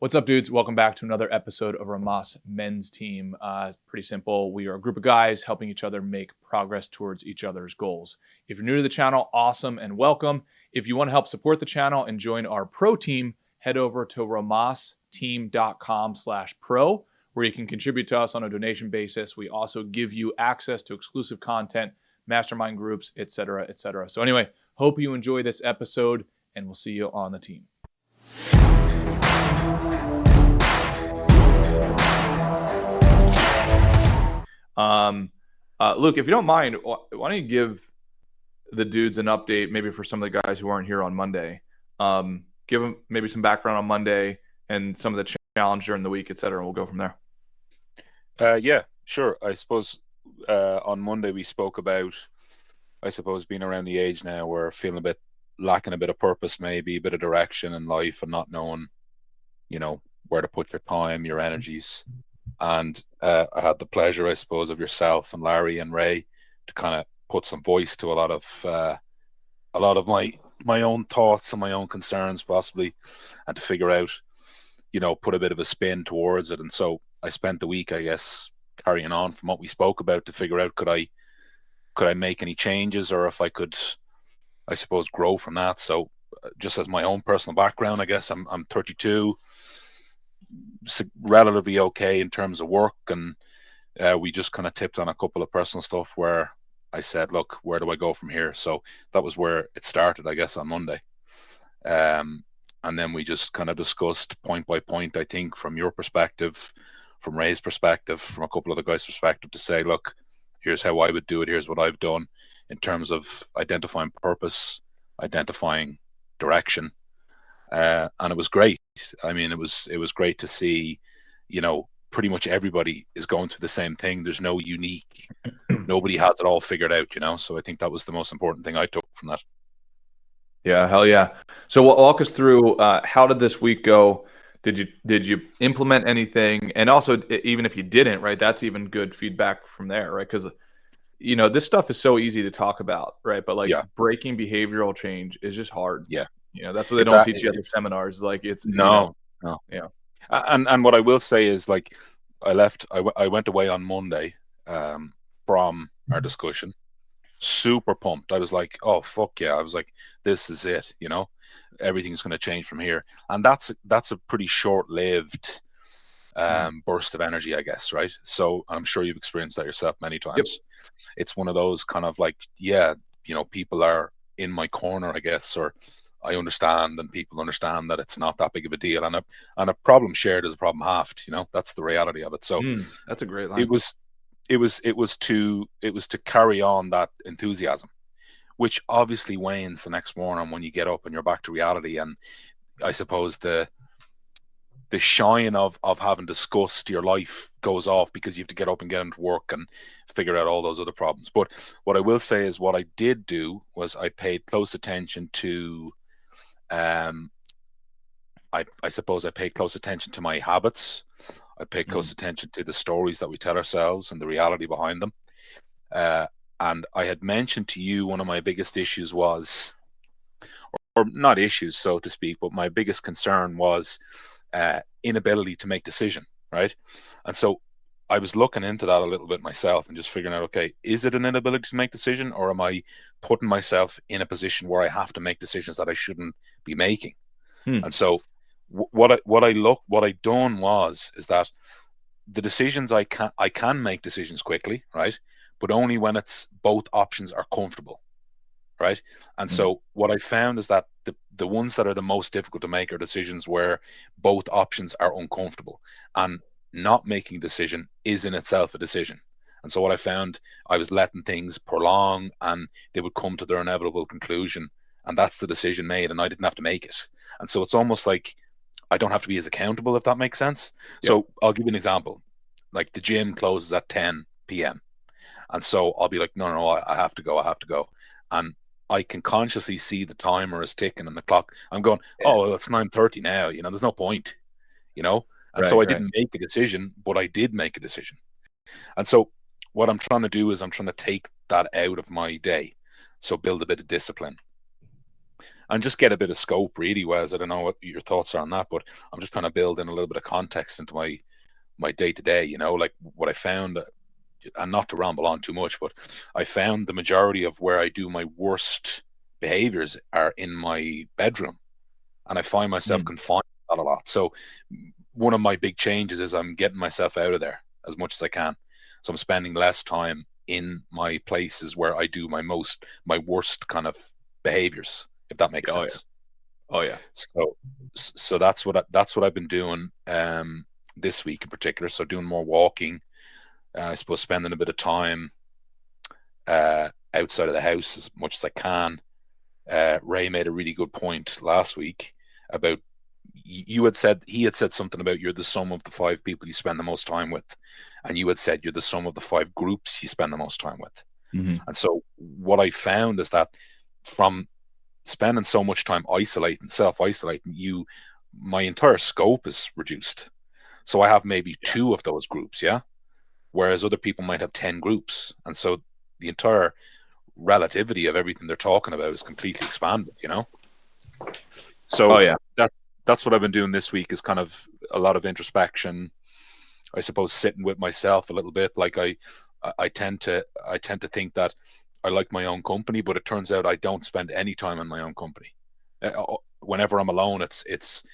What's up, dudes? Welcome back to another episode of Rhomas Men's Team. Pretty simple. We are a group of guys helping each other make progress towards each other's goals. If you're new to the channel, awesome and welcome. If you want to help support the channel and join our pro team, head over to rhomasteam.com/pro, where you can contribute to us on a donation basis. We also give you access to exclusive content, mastermind groups, etc., etc. So anyway, hope you enjoy this episode, and we'll see you on the team. Luke, if you don't mind, why don't you give the dudes an update, maybe for some of the guys who aren't here on Monday. Give them maybe some background on Monday and some of the challenge during the week, etc. And we'll go from there. Yeah, sure. I suppose on Monday we spoke about, being around the age now where feeling a bit lacking a bit of purpose, maybe a bit of direction in life, and not knowing, where to put your time, your energies. And I had the pleasure, I suppose, of yourself and Larry and Ray to kind of put some voice to a lot of my own thoughts and my own concerns, possibly, and to figure out, put a bit of a spin towards it. And so I spent the week, I guess, carrying on from what we spoke about to figure out could I make any changes, or if I could, I suppose, grow from that. So just as my own personal background, I guess I'm 32, relatively okay in terms of work, and we just kind of tipped on a couple of personal stuff where I said, look, where do I go from here? So that was where it started, I guess, on Monday. And then we just kind of discussed point by point, I think, from your perspective, from Ray's perspective, from a couple of the guys' perspective, to say, look, here's how I would do it. Here's what I've done in terms of identifying purpose, identifying direction. And it was great. I mean, it was great to see, pretty much everybody is going through the same thing. There's no unique, nobody has it all figured out, So I think that was the most important thing I took from that. Yeah, hell yeah. So walk us through, how did this week go? Did you implement anything? And also, even if you didn't, right, that's even good feedback from there, right? Because this stuff is so easy to talk about, right? But breaking behavioral change is just hard. Yeah. That's what they don't teach you at the seminars. Like it's no. Yeah. And what I will say is, like, I went away on Monday from our discussion, super pumped. I was like, oh fuck yeah. I was like, this is it, everything's going to change from here. And that's a pretty short-lived burst of energy, I guess, right? So I'm sure you've experienced that yourself many times. Yep. It's one of those kind of like, yeah, people are in my corner, I guess, or I understand, and people understand that it's not that big of a deal, and a problem shared is a problem halved. That's the reality of it. So that's a great line. It was to carry on that enthusiasm, which obviously wanes the next morning when you get up and you're back to reality. And I suppose the shine of having discussed your life goes off, because you have to get up and get into work and figure out all those other problems. But what I will say is, what I did do was I paid close attention to I suppose I paid close attention to my habits. I paid close attention to the stories that we tell ourselves and the reality behind them. And I had mentioned to you, one of my biggest issues was, or not issues, so to speak, but my biggest concern was inability to make decision, right? And so I was looking into that a little bit myself and just figuring out, okay, is it an inability to make decision, or am I putting myself in a position where I have to make decisions that I shouldn't be making? And so what I done is that the decisions I can make decisions quickly, right? But only when it's both options are comfortable, right? And so what I found is that the ones that are the most difficult to make are decisions where both options are uncomfortable, and not making a decision is in itself a decision. And so what I found, I was letting things prolong, and they would come to their inevitable conclusion, and that's the decision made, and I didn't have to make it. And so it's almost like I don't have to be as accountable, if that makes sense. Yep. So I'll give you an example. Like, the gym closes at 10 p.m. And so I'll be like, no, I have to go. And I can consciously see the timer is ticking and the clock. I'm going, oh, well, it's 9:30 now. There's no point, And so I didn't make a decision, but I did make a decision. And so what I'm trying to do is I'm trying to take that out of my day. So build a bit of discipline. and just get a bit of scope, really. Wes, I don't know what your thoughts are on that, but I'm just trying to build in a little bit of context into my day to day. Like what I found, and not to ramble on too much, but I found the majority of where I do my worst behaviors are in my bedroom, and I find myself Mm. confined to that a lot. So one of my big changes is I'm getting myself out of there as much as I can. So I'm spending less time in my places where I do my worst kind of behaviors, if that makes Oh yeah. sense. Oh yeah. So that's what I've been doing this week in particular. So doing more walking, I suppose spending a bit of time outside of the house as much as I can. Ray made a really good point last week about he had said something about you're the sum of the 5 people you spend the most time with, and you had said you're the sum of the 5 groups you spend the most time with. Mm-hmm. And so what I found is that from spending so much time self-isolating, my entire scope is reduced. So I have maybe Yeah. 2 of those groups, yeah, whereas other people might have 10 groups, and so the entire relativity of everything they're talking about is completely expanded. Oh So yeah. that's what I've been doing this week, is kind of a lot of introspection. I suppose sitting with myself a little bit. Like I tend to think that I like my own company, but it turns out I don't spend any time in my own company. Whenever I'm alone, it's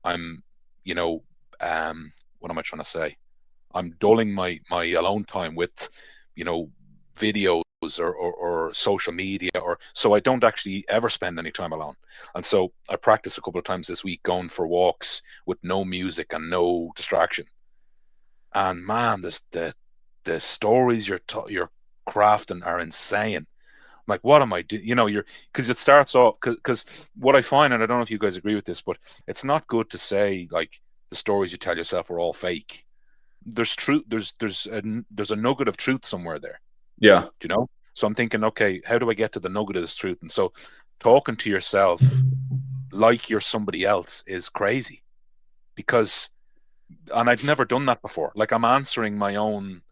I'm you know what am I trying to say? I'm dulling my alone time with you know videos or social media, or so I don't actually ever spend any time alone. And so I practice a couple of times this week going for walks with no music and no distraction. And man, the stories you're crafting are insane. I'm like, what am I doing? You're because it starts off because what I find, and I don't know if you guys agree with this, but it's not good to say like the stories you tell yourself are all fake. There's truth. There's a nugget of truth somewhere there. Yeah. Do you know? So I'm thinking, okay, how do I get to the nugget of this truth? And so talking to yourself like you're somebody else is crazy, because, and I'd never done that before. Like I'm answering my own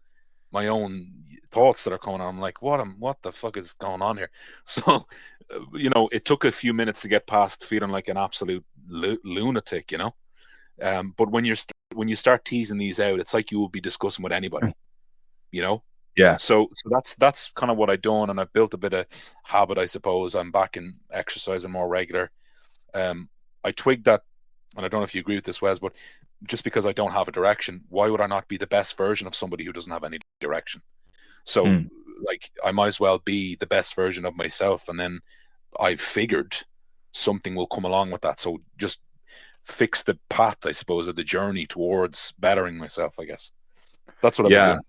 thoughts that are coming on. I'm like, what the fuck is going on here? So, it took a few minutes to get past feeling like an absolute lunatic. But when you start teasing these out, it's like you will be discussing with anybody. You know, Yeah. so that's kind of what I done, and I built a bit of habit, I suppose. I'm back in exercising more regular. I twigged that, and I don't know if you agree with this, Wes, but just because I don't have a direction, why would I not be the best version of somebody who doesn't have any direction? So, Mm. like, I might as well be the best version of myself, and then I figured something will come along with that. So just fix the path, I suppose, of the journey towards bettering myself, I guess. That's what I've been Yeah. doing.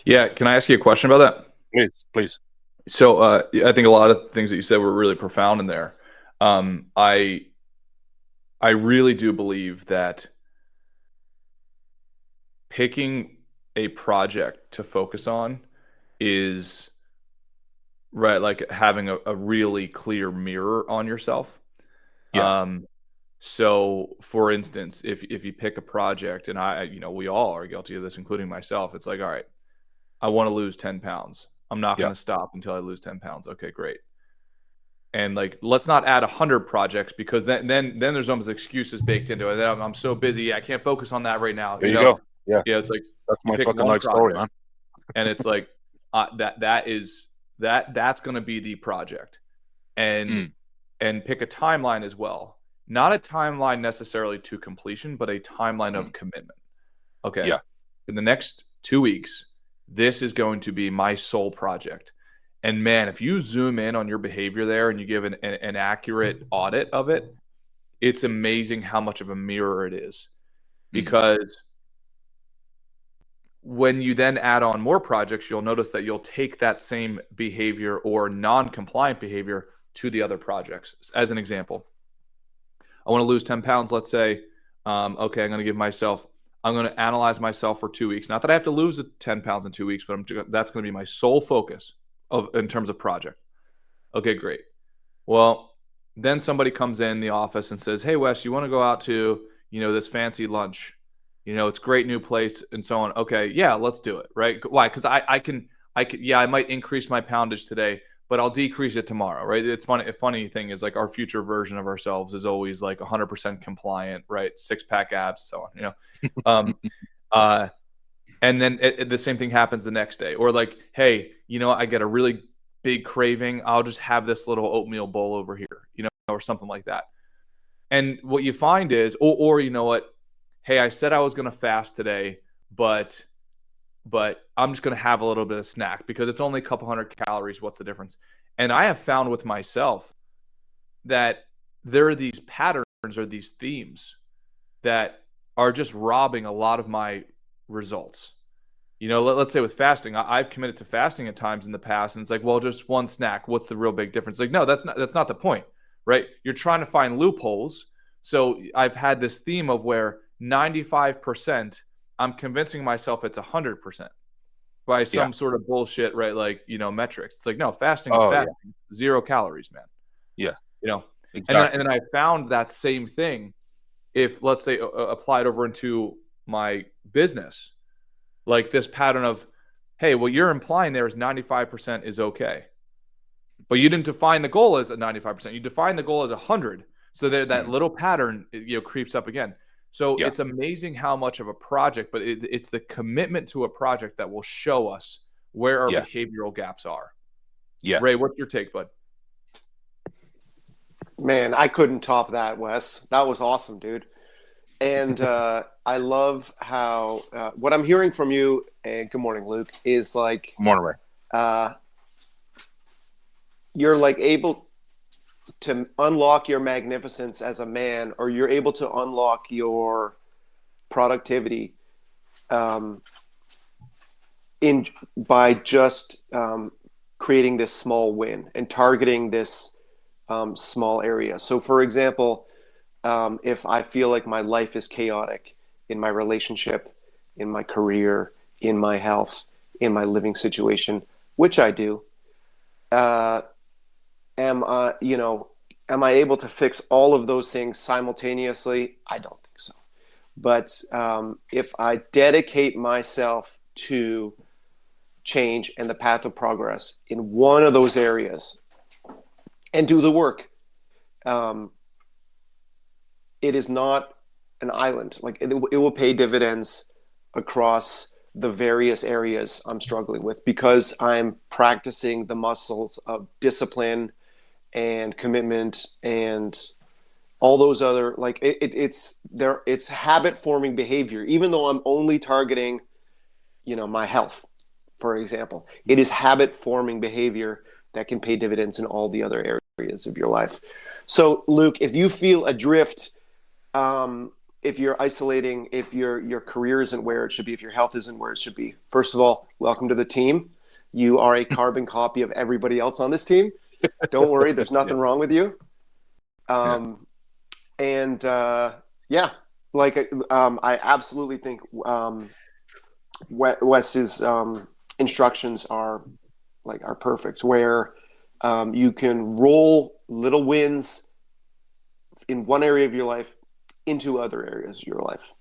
Yeah. Can I ask you a question about that? Please, please. So I think a lot of things that you said were really profound in there. I really do believe that picking a project to focus on is right, like having a really clear mirror on yourself. Yeah, So for instance, if you pick a project, and we all are guilty of this, including myself, it's like, all right, I want to lose 10 pounds. I'm not yeah, going to stop until I lose 10 pounds. Okay, great. And like, let's not add 100 projects, because then there's almost excuses baked into it. I'm so busy, I can't focus on that right now. there you go. Yeah, Yeah, it's like that's you my pick fucking one life story, project, man. and it's like that's going to be the project, and Mm, pick a timeline as well. Not a timeline necessarily to completion, but a timeline of mm, commitment. Okay, yeah, in the next 2 weeks, this is going to be my sole project. And man, if you zoom in on your behavior there and you give an accurate audit of it, it's amazing how much of a mirror it is. mm, Because when you then add on more projects, you'll notice that you'll take that same behavior or non compliant behavior to the other projects. As an example, I want to lose 10 pounds, let's say. Okay, I'm going to analyze myself for 2 weeks. Not that I have to lose the 10 pounds in 2 weeks, but that's going to be my sole focus in terms of project. Okay, great. Well, then somebody comes in the office and says, "Hey, Wes, you want to go out to, this fancy lunch? It's a great new place and so on." Okay, yeah, let's do it. Right? Why? Because I can, yeah, I might increase my poundage today, but I'll decrease it tomorrow, right? It's funny. A funny thing is like our future version of ourselves is always like 100% compliant, right? 6-pack abs, so on, Um, uh, and then the same thing happens the next day, or like, hey, I get a really big craving. I'll just have this little oatmeal bowl over here, or something like that. And what you find is, or you know what? Hey, I said I was going to fast today, but I'm just going to have a little bit of snack because it's only a couple hundred calories. What's the difference? And I have found with myself that there are these patterns or these themes that are just robbing a lot of my results. Let's say with fasting, I've committed to fasting at times in the past, and it's like, well, just one snack. What's the real big difference? Like, no, that's not the point, right? You're trying to find loopholes. So I've had this theme of where 95%, I'm convincing myself it's 100% by Yeah. some sort of bullshit, right? Like, metrics. It's like, no, fasting is Oh, fasting. 0 calories, man. yeah. And Exactly. then I found that same thing if, let's say, applied over into my business, like this pattern of, hey, what you're implying there is 95% is okay. But you didn't define the goal as a 95%. You define the goal as 100. So that little pattern, creeps up again. So Yeah. it's amazing how much of a project, but it's the commitment to a project that will show us where our Yeah. behavioral gaps are. Yeah. Ray, what's your take, bud? Man, I couldn't top that, Wes. That was awesome, dude. And I love how what I'm hearing from you, and good morning, Luke, is like Morning, Ray. You're like able to unlock your magnificence as a man, or you're able to unlock your productivity by just creating this small win and targeting this small area. So, for example, if I feel like my life is chaotic in my relationship, in my career, in my health, in my living situation, which I do, am I able to fix all of those things simultaneously? I don't think so. But if I dedicate myself to change and the path of progress in one of those areas and do the work, it is not an island. Like it will pay dividends across the various areas I'm struggling with because I'm practicing the muscles of discipline and commitment and all those other, like it's habit forming behavior. Even though I'm only targeting, my health, for example, it is habit forming behavior that can pay dividends in all the other areas of your life. So, Luke, if you feel adrift, if you're isolating, if your career isn't where it should be, if your health isn't where it should be, first of all, welcome to the team. You are a carbon copy of everybody else on this team. Don't worry, there's nothing wrong with you. And I absolutely think Wes's instructions are perfect, where you can roll little wins in one area of your life into other areas of your life.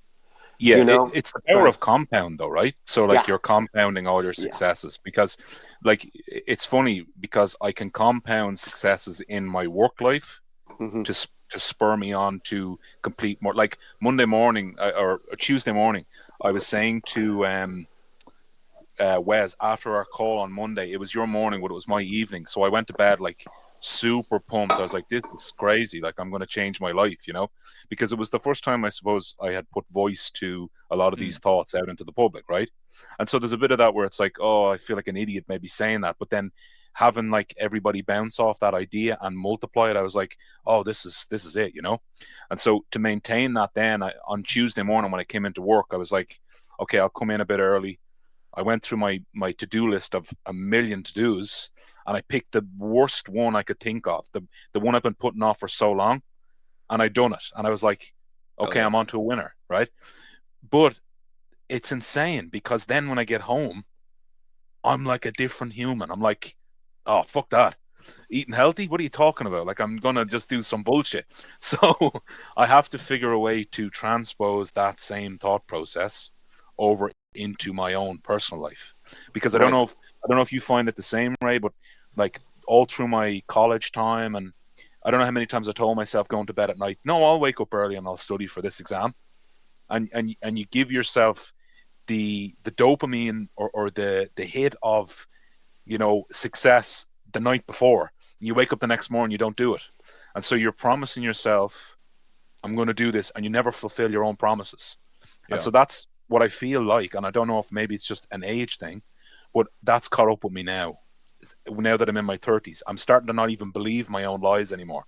Yeah, it's the power of compound, though, right? So, like, you're compounding all your successes because, like, it's funny because I can compound successes in my work life to spur me on to complete more. Like Monday morning or Tuesday morning, I was saying to Wes after our call on Monday, it was your morning, but it was my evening. So I went to bed like super pumped. I was like, this is crazy. Like, I'm going to change my life, because it was the first time I suppose I had put voice to a lot of these thoughts out into the public, right? And so there's a bit of that where it's like, oh, I feel like an idiot maybe saying that, but then having like everybody bounce off that idea and multiply it, I was like, oh, this is it, And so to maintain that, then on Tuesday morning when I came into work, I was like, okay, I'll come in a bit early. I went through my to-do list of a million to-dos, and I picked the worst one I could think of, the one I've been putting off for so long, and I done it. And I was like, okay, I'm on to a winner, right? But it's insane because then when I get home, I'm like a different human. I'm like, oh, fuck that. Eating healthy? What are you talking about? Like, I'm going to just do some bullshit. So I have to figure a way to transpose that same thought process over into my own personal life, because I don't know if you find it the same, Ray, but like all through my college time, and I don't know how many times I told myself going to bed at night, no, I'll wake up early and I'll study for this exam. And you give yourself the dopamine or the hit of, you know, success the night before. You wake up the next morning, you don't do it. And so you're promising yourself, I'm going to do this, and you never fulfill your own promises. Yeah. And so that's what I feel like. And I don't know if maybe it's just an age thing, but that's caught up with me now. Now that I'm in my 30s, I'm starting to not even believe my own lies anymore.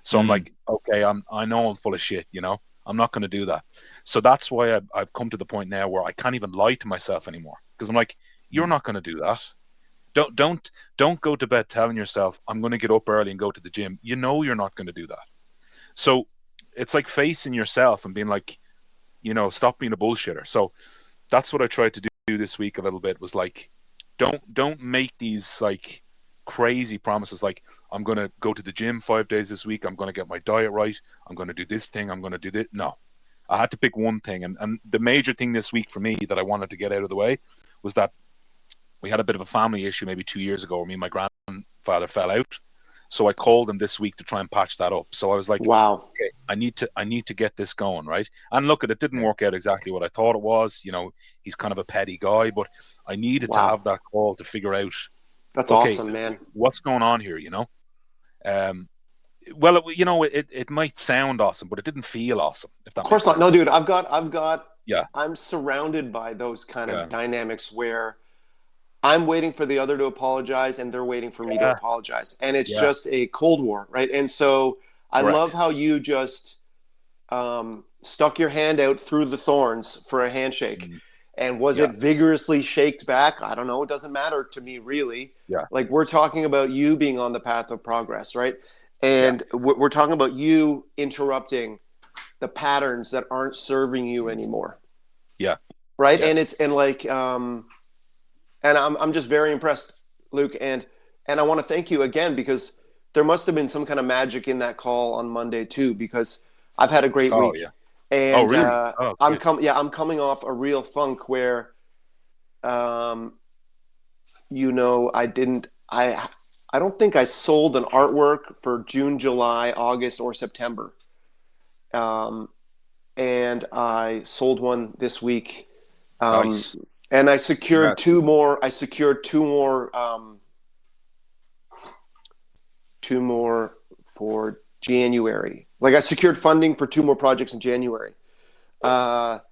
So I'm like, okay, I know I'm full of shit, you know, I'm not going to do that. So that's why I've come to the point now where I can't even lie to myself anymore, because I'm like, you're not going to do that. Don't go to bed telling yourself I'm going to get up early and go to the gym. You know you're not going to do that. So it's like facing yourself and being like, you know, stop being a bullshitter. So that's what I tried to do this week a little bit, was like, don't make these like crazy promises like, I'm going to go to the gym 5 days this week, I'm going to get my diet right, I'm going to do this thing, I'm going to do this. No, I had to pick one thing. And the major thing this week for me that I wanted to get out of the way was that we had a bit of a family issue maybe 2 years ago where me and my grandfather fell out. So I called him this week to try and patch that up. So I was like, wow, okay, I need to get this going, right? And look, it didn't work out exactly what I thought it was. You know, he's kind of a petty guy, but I needed to have that call to figure out. That's okay, awesome, man. What's going on here, you know? Well, you know, it might sound awesome, but it didn't feel awesome. If that of course makes not. sense. No, dude, I've got. Yeah. I'm surrounded by those kind of dynamics where I'm waiting for the other to apologize and they're waiting for me to apologize. And it's just a Cold War, right? And so I love how you just stuck your hand out through the thorns for a handshake. And was it vigorously shaked back? I don't know. It doesn't matter to me, really. Yeah. Like, we're talking about you being on the path of progress, right? And we're talking about you interrupting the patterns that aren't serving you anymore. Yeah. Right. Yeah. And I'm just very impressed, Luke. And I want to thank you again, because there must have been some kind of magic in that call on Monday too, because I've had a great week. Yeah. And really? I'm coming off a real funk where, you know, I don't think I sold an artwork for June, July, August, or September. And I sold one this week. Nice. And I secured two more for January. Like, I secured funding for 2 more projects in January. That's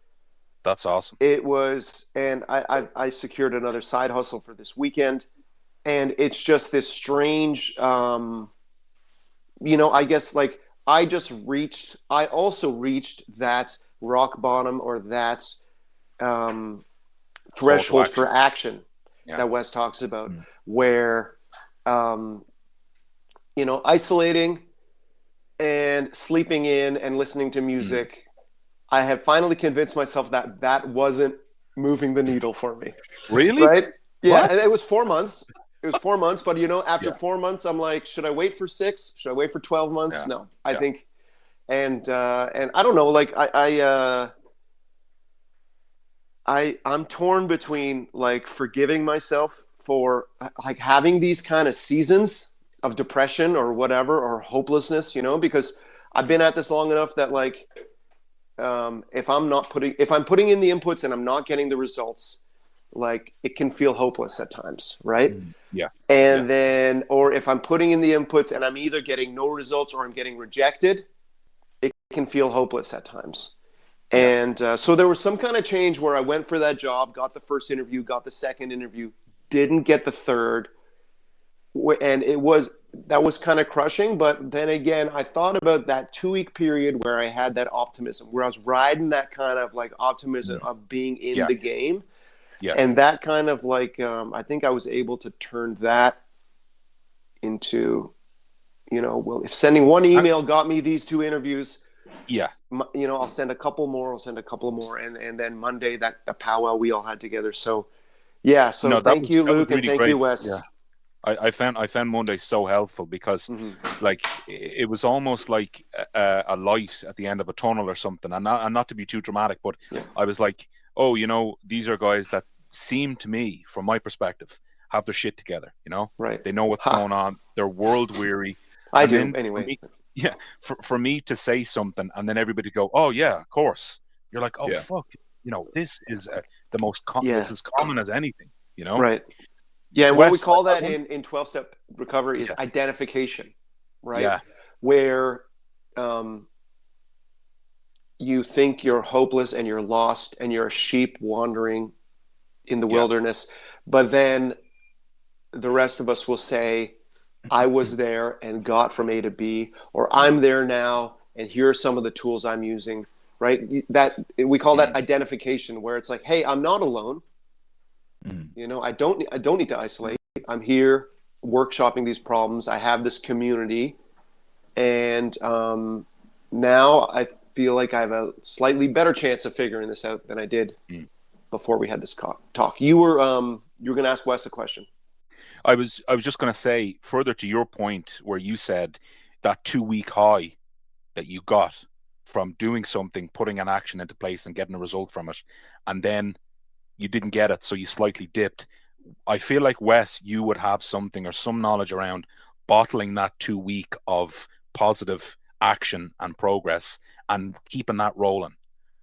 awesome. It was, and I secured another side hustle for this weekend. And it's just this strange, you know, I guess, like, I also reached that rock bottom, or that threshold for action that Wes talks about, where, you know, isolating and sleeping in and listening to music, I have finally convinced myself that wasn't moving the needle for me. Really? Right? Yeah. What? And it was 4 months. But, you know, after 4 months, I'm like, should I wait for 6? Should I wait for 12 months? Yeah. No, I think, and I don't know, like, I'm torn between, like, forgiving myself for, like, having these kind of seasons of depression or whatever, or hopelessness, you know, because I've been at this long enough that, like, if I'm putting in the inputs and I'm not getting the results, like, it can feel hopeless at times, right? Yeah. And then, or if I'm putting in the inputs and I'm either getting no results or I'm getting rejected, it can feel hopeless at times. And so there was some kind of change where I went for that job, got the first interview, got the second interview, didn't get the third. And that was kind of crushing. But then again, I thought about that 2-week period where I had that optimism, where I was riding that kind of, like, optimism of being in the game. Yeah. And that kind of, like, I think I was able to turn that into, you know, well, if sending one email got me these 2 interviews, you know, I'll send a couple more, and then Monday, the powwow we all had together. So, thank you, Luke, and thank you, Wes. Yeah. I found Monday so helpful, because like, it was almost like a light at the end of a tunnel or something, and not to be too dramatic, but I was like, oh, you know, these are guys that seem to me, from my perspective, have their shit together. Right. They know what's going on. They're world weary. I And do then anyway. for me to say something and then everybody go, oh yeah, of course. You're like, oh fuck, this is the most this is common as anything. Right. Yeah, and what we Wes, call that in 12-step recovery is identification, right? Yeah. Where you think you're hopeless and you're lost and you're a sheep wandering in the wilderness, but then the rest of us will say, I was there and got from A to B, or I'm there now and here are some of the tools I'm using, right? That we call that identification, where it's like, hey, I'm not alone. I don't need to isolate. I'm here workshopping these problems. I have this community, and now I feel like I have a slightly better chance of figuring this out than I did before we had this talk. You were going to ask Wes a question. I was just going to say, further to your point where you said that 2-week high that you got from doing something, putting an action into place and getting a result from it, and then you didn't get it, so you slightly dipped. I feel like, Wes, you would have something or some knowledge around bottling that 2-week of positive action and progress and keeping that rolling,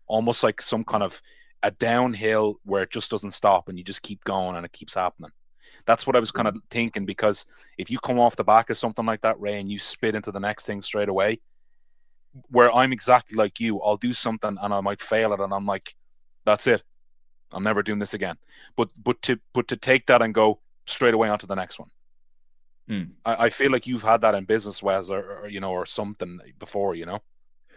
almost like some kind of a downhill where it just doesn't stop and you just keep going and it keeps happening. That's what I was kind of thinking, because if you come off the back of something like that, Ray, and you spit into the next thing straight away, where I'm exactly like you, I'll do something and I might fail it and I'm like, that's it, I'm never doing this again. But to take that and go straight away onto the next one. I feel like you've had that in business, Wes, or something before,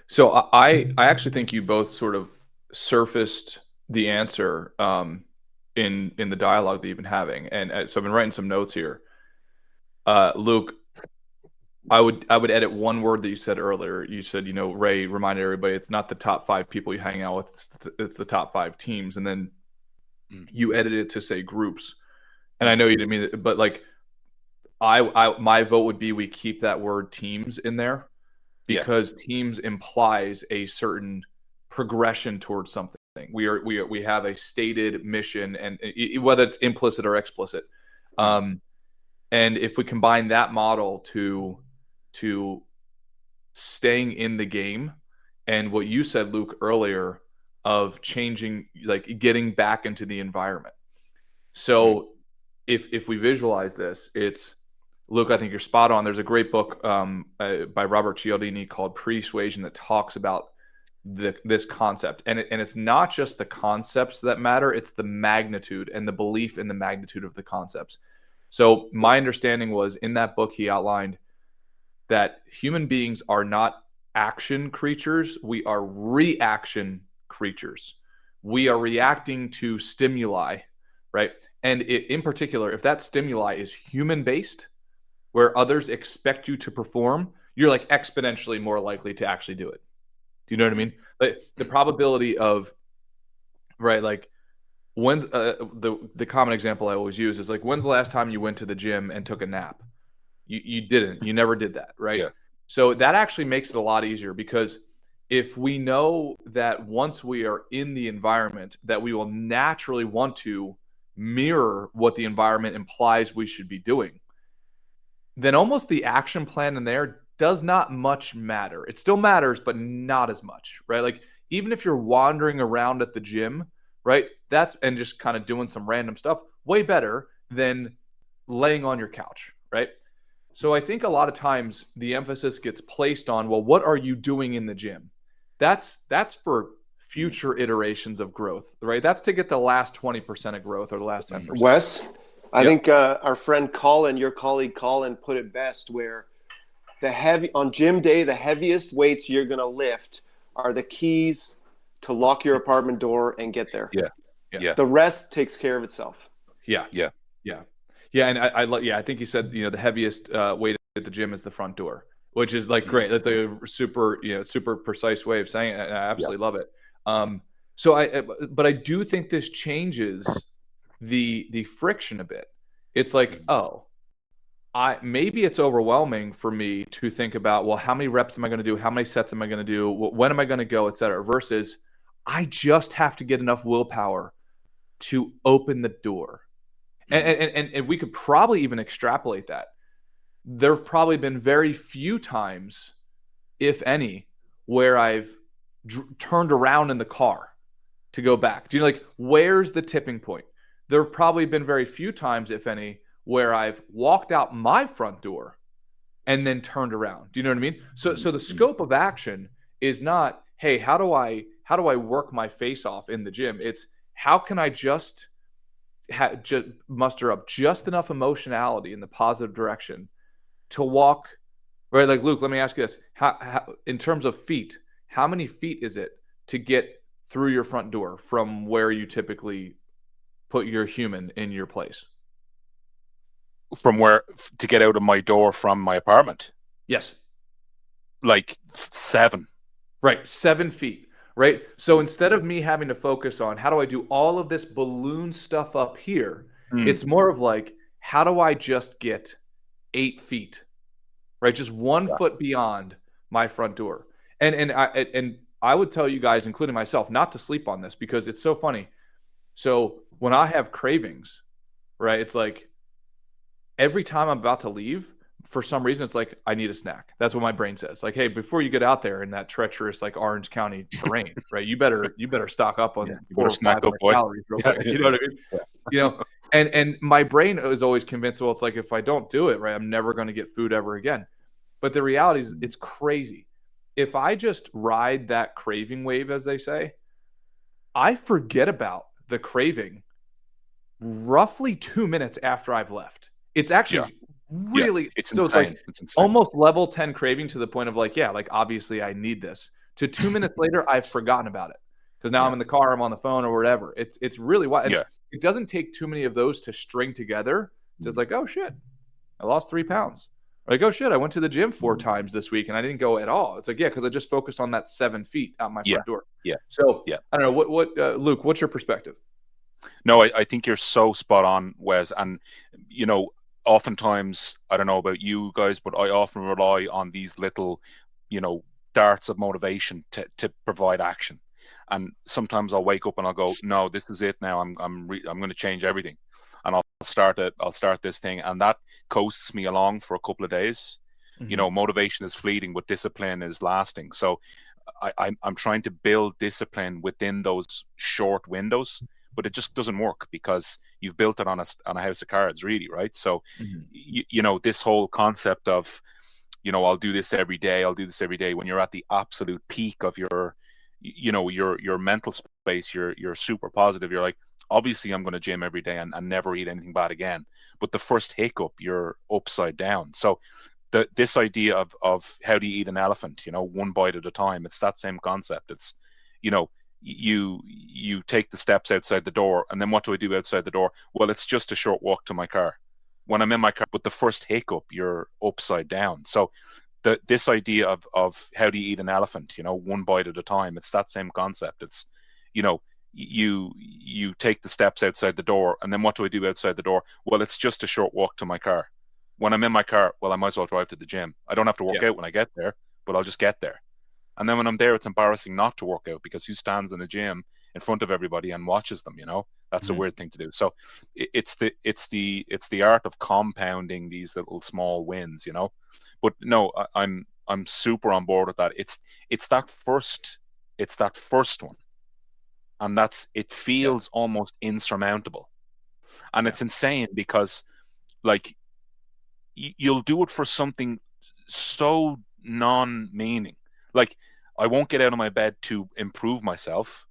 So I actually think you both sort of surfaced the answer in the dialogue that you've been having, and so I've been writing some notes here. Luke, I would edit one word that you said earlier. You said, Ray reminded everybody it's not the top 5 people you hang out with, it's the top 5 teams, and then you edited it to say groups. And I know you didn't mean it, but like my vote would be we keep that word teams in there, because teams implies a certain progression towards something. We have a stated mission, and whether it's implicit or explicit. And if we combine that model to staying in the game, and what you said, Luke, earlier, of changing, like getting back into the environment. So if we visualize this, it's, Luke, I think you're spot on. There's a great book by Robert Cialdini called Persuasion that talks about this concept. And it's not just the concepts that matter, it's the magnitude and the belief in the magnitude of the concepts. So my understanding was, in that book, he outlined that human beings are not action creatures. We are reaction creatures. We are reacting to stimuli, right? And in particular, if that stimuli is human-based, where others expect you to perform, you're like exponentially more likely to actually do it. Do you know what I mean? Like the probability of, right, like when's the common example I always use is like, when's the last time you went to the gym and took a nap? You didn't. You never did that, right? Yeah. So that actually makes it a lot easier, because if we know that once we are in the environment that we will naturally want to mirror what the environment implies we should be doing, then almost the action plan in there does not much matter. It still matters, but not as much, right? Like even if you're wandering around at the gym, right? And just kind of doing some random stuff, way better than laying on your couch, right? So I think a lot of times the emphasis gets placed on, well, what are you doing in the gym? That's for future iterations of growth, right? That's to get the last 20% of growth or the last 10%. Wes, I think our friend Colin, your colleague Colin, put it best, where on gym day, the heaviest weights you're going to lift are the keys to lock your apartment door and get there. Yeah. The rest takes care of itself. Yeah. And I think you said, the heaviest weight at the gym is the front door, which is like great. That's a super precise way of saying it. I absolutely love it. But I do think this changes the friction a bit. It's like, maybe it's overwhelming for me to think about, well, how many reps am I going to do? How many sets am I going to do? When am I going to go, et cetera, versus I just have to get enough willpower to open the door. And we could probably even extrapolate that. There have probably been very few times, if any, where I've turned around in the car to go back. Do you know, like, where's the tipping point? There have probably been very few times, if any, where I've walked out my front door and then turned around. Do you know what I mean? So the scope of action is not, hey, how do I work my face off in the gym? It's how can I just muster up just enough emotionality in the positive direction to walk, right? Like, Luke, let me ask you this. How in terms of feet, how many feet is it to get through your front door from where you typically put your human in your place? From where to get out of my door from my apartment? Yes. Like 7. Right. 7 feet. Right. So instead of me having to focus on how do I do all of this balloon stuff up here, it's more of like, how do I just get 8 feet, right? Just 1 foot beyond my front door. And I would tell you guys, including myself, not to sleep on this because it's so funny. So when I have cravings, right, it's like every time I'm about to leave, for some reason, it's like, I need a snack. That's what my brain says. Like, hey, before you get out there in that treacherous, like, Orange County terrain, right, you better stock up on 400 or 500 calories real quick. You know what I mean? Yeah. You know, and my brain is always convinced, well, it's like, if I don't do it, right, I'm never going to get food ever again. But the reality is, it's crazy. If I just ride that craving wave, as they say, I forget about the craving roughly 2 minutes after I've left. It's actually really, it's so insane. It's like insane. Almost level 10 craving to the point of like, like, obviously I need this. To 2 minutes later, I've forgotten about it because now I'm in the car, I'm on the phone or whatever. It's really wild. It doesn't take too many of those to string together. It's just like, oh shit, I lost 3 pounds. Like, oh shit, I went to the gym 4 times this week and I didn't go at all. It's like, because I just focused on that 7 feet out my front door. So I don't know what Luke, what's your perspective? No, I think you're so spot on, Wes. And, you know, oftentimes, I don't know about you guys, but I often rely on these little, you know, darts of motivation to provide action. And sometimes I'll wake up and I'll go, no, this is it now. I'm going to change everything. And I'll start this thing. And that coasts me along for a couple of days. Mm-hmm. You know, motivation is fleeting, but discipline is lasting. So I'm trying to build discipline within those short windows. But it just doesn't work because you've built it on a house of cards, really, right? So, you know, this whole concept of, you know, I'll do this every day. When you're at the absolute peak of your, you know, your mental space, you're super positive. You're like, obviously, I'm going to gym every day and never eat anything bad again. But the first hiccup, you're upside down. So, this idea of how do you eat an elephant? You know, one bite at a time. It's that same concept. It's, you know, you take the steps outside the door, and then what do I do outside the door? Well, it's just a short walk to my car. When I'm in my car, but the first hiccup, you're upside down. So this idea of how do you eat an elephant, you know, one bite at a time, it's that same concept. It's, you know, you take the steps outside the door, and then what do I do outside the door? Well, it's just a short walk to my car. When I'm in my car, well, I might as well drive to the gym. I don't have to work out when I get there, but I'll just get there. And then when I'm there, it's embarrassing not to work out because who stands in the gym in front of everybody and watches them? You know, that's a weird thing to do. So it's the art of compounding these little small wins. You know, but no, I'm super on board with that. It's that first one, and it feels almost insurmountable, and it's insane because, like, you'll do it for something so non-meaning. Like, I won't get out of my bed to improve myself,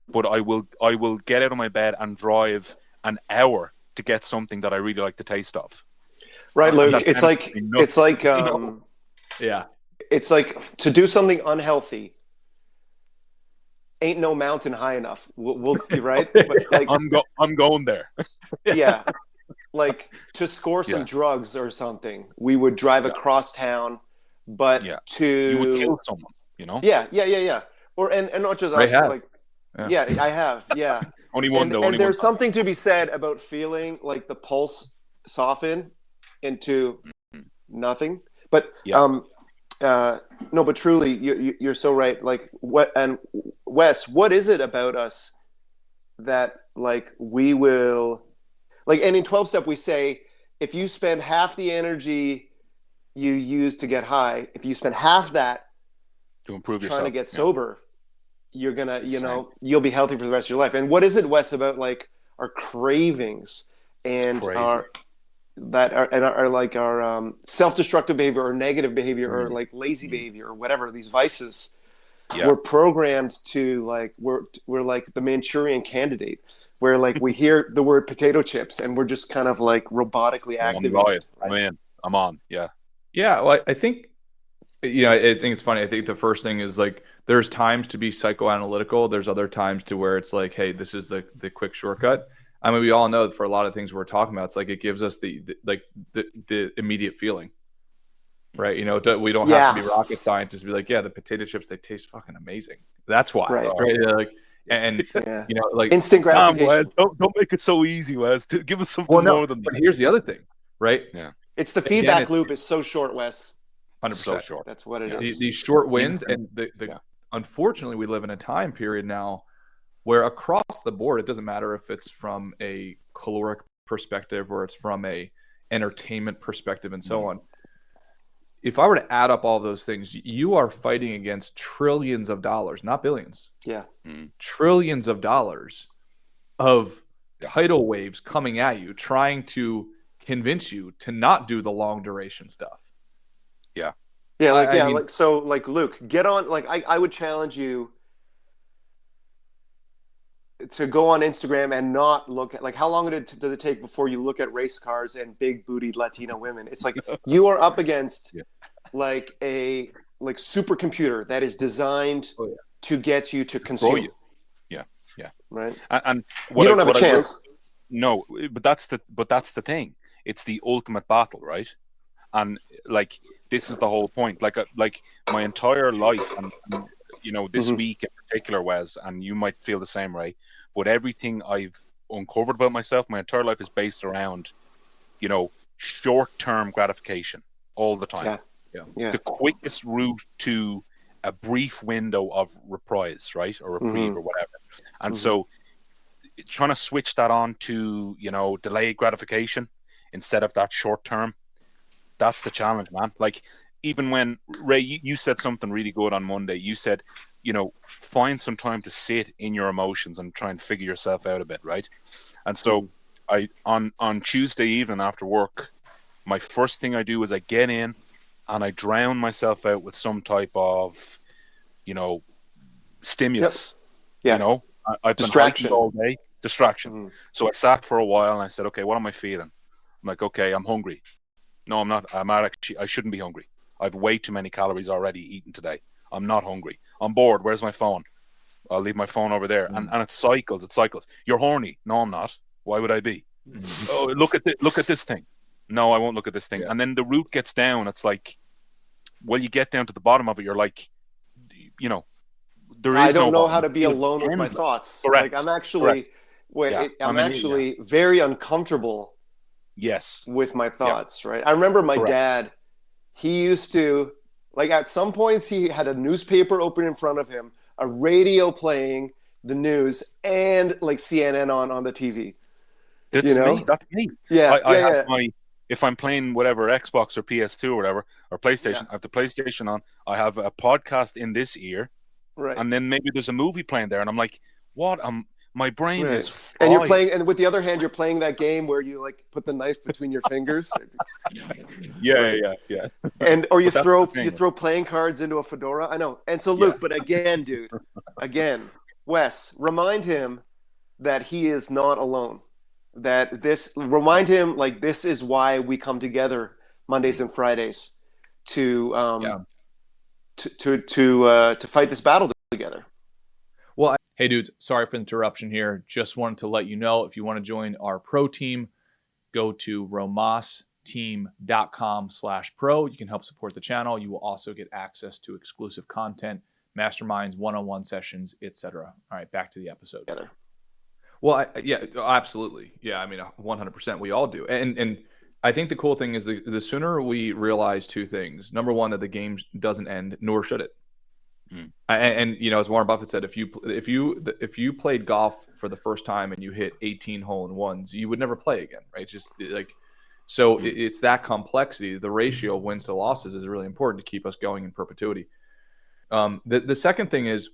but I will get out of my bed and drive an hour to get something that I really like the taste of. Right, Luke. It's like to do something unhealthy ain't no mountain high enough. We'll right? But like, I'm going there. Yeah. Like, to score some drugs or something, we would drive across town. But you would kill someone, you know? Yeah. Or and not just us. Like, I have. Yeah. Only one though. And there's something to be said about feeling like the pulse soften into nothing. But no, but truly, you're so right. Like, Wes, what is it about us that, like, we will Like, and in 12 step, we say, if you spend half the energy you use to get high, if you spend half that to improve trying yourself, to get sober, you're gonna, It's insane. you'll be healthy for the rest of your life. And what is it, Wes, about like our cravings and crazy. our like our self-destructive behavior or negative behavior or like lazy behavior or whatever, these vices? Yeah. We're programmed to like we're like the Manchurian Candidate, where like we hear the word potato chips and we're just kind of like robotically activated. Right? I'm on. Yeah. Yeah, well, I think, I think it's funny. I think the first thing is like there's times to be psychoanalytical. There's other times to where it's like, hey, this is the quick shortcut. I mean, we all know that for a lot of things we're talking about, it's like it gives us the immediate feeling, right? We don't have to be rocket scientists to be like, yeah, the potato chips, they taste fucking amazing. That's why, right? Like, and like instant gratification. Don't make it so easy, Wes. Give us something more than that. But here's the other thing, right? Yeah, it's the feedback loop is so short, Wes. 100%. So short. That's what it is. These short wins, and unfortunately, we live in a time period now where across the board, it doesn't matter if it's from a caloric perspective or it's from a entertainment perspective and so on. If I were to add up all those things, you are fighting against trillions of dollars, not billions. Yeah. Trillions of dollars of tidal waves coming at you, trying to convince you to not do the long duration stuff. Yeah. Yeah. Like Luke, get on. Like, I would challenge you to go on Instagram and not look at, like, how long does it take before you look at race cars and big bootied Latino women? It's like you are up against like a supercomputer that is designed to get you to consume. Yeah. Right. And you don't have a chance. No, but that's the thing. It's the ultimate battle, right? And like this is the whole point. Like my entire life, and this week in particular, Wes, and you might feel the same way. But everything I've uncovered about myself, my entire life is based around, short-term gratification all the time. Yeah. The quickest route to a brief window of reprise, right, or reprieve or whatever. And so, trying to switch that on to delayed gratification instead of that short-term. That's the challenge, man. Like, even when, Ray, you said something really good on Monday. You said, find some time to sit in your emotions and try and figure yourself out a bit, right? And so I on Tuesday evening after work, my first thing I do is I get in and I drown myself out with some type of, stimulus. Yep. Yeah. I've been hiking all day. Distraction. So I sat for a while and I said, okay, what am I feeling? I'm like, okay, I'm hungry. No, I'm not. I shouldn't be hungry. I've way too many calories already eaten today. I'm not hungry. I'm bored. Where's my phone? I'll leave my phone over there. And it cycles. You're horny. No, I'm not. Why would I be? Oh, look at this thing. No, I won't look at this thing. And then the root gets down. It's like, well, you get down to the bottom of it. You're like, there is I don't know bottom. how to be alone with my thoughts. Correct. Like, I'm actually, I'm actually very uncomfortable. Yes. With my thoughts, right? I remember my dad, he used to, like, at some points he had a newspaper open in front of him, a radio playing the news, and like CNN on the TV. That's me. That's me. Yeah. I have if I'm playing whatever, Xbox or PS2 or whatever, or PlayStation, I have the PlayStation on. I have a podcast in this ear. Right. And then maybe there's a movie playing there, and I'm like, what? My brain is fried. And you're playing, and with the other hand, you're playing that game where you like put the knife between your fingers. Yeah. And or you throw playing cards into a fedora. I know. And so Luke, but again, dude, Wes, remind him that he is not alone. Remind him, like, this is why we come together Mondays and Fridays to fight this battle together. Well, hey dudes, sorry for the interruption here. Just wanted to let you know, if you want to join our pro team, go to romasteam.com/pro. You can help support the channel. You will also get access to exclusive content, masterminds, one-on-one sessions, etc. All right, back to the episode. Together. Well, absolutely. Yeah, I mean, 100%. We all do. And I think the cool thing is the sooner we realize two things. Number one, that the game doesn't end, nor should it. And as Warren Buffett said, if you played golf for the first time and you hit 18 hole-in-ones, you would never play again, right? It's just like, so it's that complexity. The ratio of wins to losses is really important to keep us going in perpetuity. The second thing is,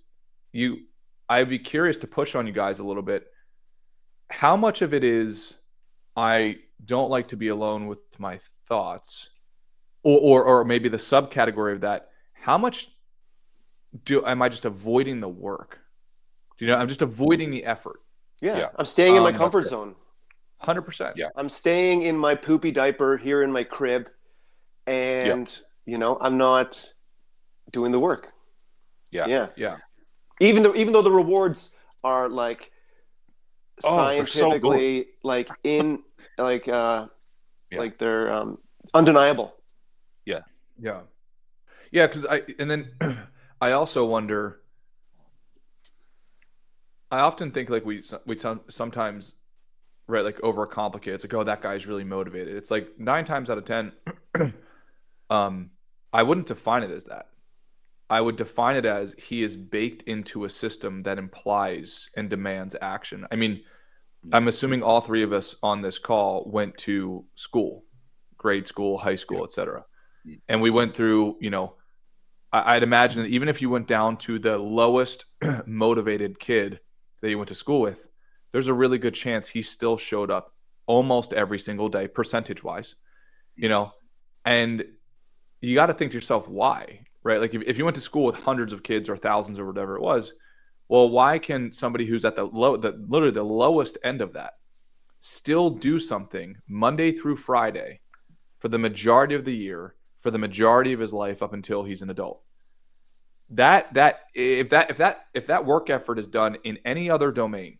I'd be curious to push on you guys a little bit. How much of it is I don't like to be alone with my thoughts, or maybe the subcategory of that? How much am I just avoiding the work? I'm just avoiding the effort. Yeah. I'm staying in my comfort zone. 100%. Yeah. I'm staying in my poopy diaper here in my crib, and I'm not doing the work. Yeah. Even though the rewards are like scientifically like they're undeniable. Yeah. Because I also wonder. I often think like we sometimes, right, like overcomplicate. It's like, oh, that guy's really motivated. It's like 9 times out of 10, I wouldn't define it as that. I would define it as he is baked into a system that implies and demands action. I mean, I'm assuming all 3 of us on this call went to school, grade school, high school, etc. And we went through, I'd imagine that even if you went down to the lowest motivated kid that you went to school with, there's a really good chance he still showed up almost every single day, percentage-wise, and you got to think to yourself, why, right? Like if you went to school with hundreds of kids or thousands or whatever it was, well, why can somebody who's at literally the lowest end of that still do something Monday through Friday for the majority of the year, for the majority of his life up until he's an adult? If that work effort is done in any other domain,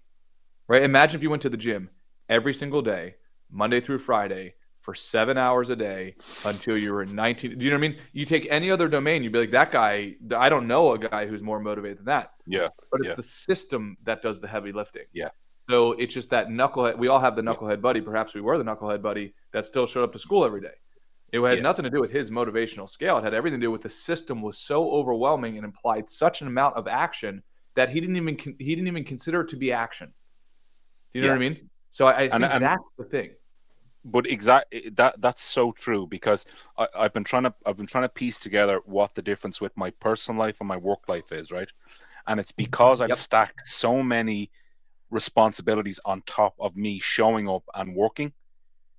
right? Imagine if you went to the gym every single day, Monday through Friday, for 7 hours a day until you were 19. Do you know what I mean? You take any other domain, you'd be like, that guy, I don't know a guy who's more motivated than that. Yeah. But it's the system that does the heavy lifting. Yeah. So it's just that knucklehead. We all have the knucklehead buddy. Perhaps we were the knucklehead buddy that still showed up to school every day. It had nothing to do with his motivational scale. It had everything to do with the system was so overwhelming and implied such an amount of action that he didn't even consider it to be action. Do you know what I mean? So I think that's the thing. But exactly that's so true, because I've been trying to piece together what the difference with my personal life and my work life is, right? And it's because I've stacked so many responsibilities on top of me showing up and working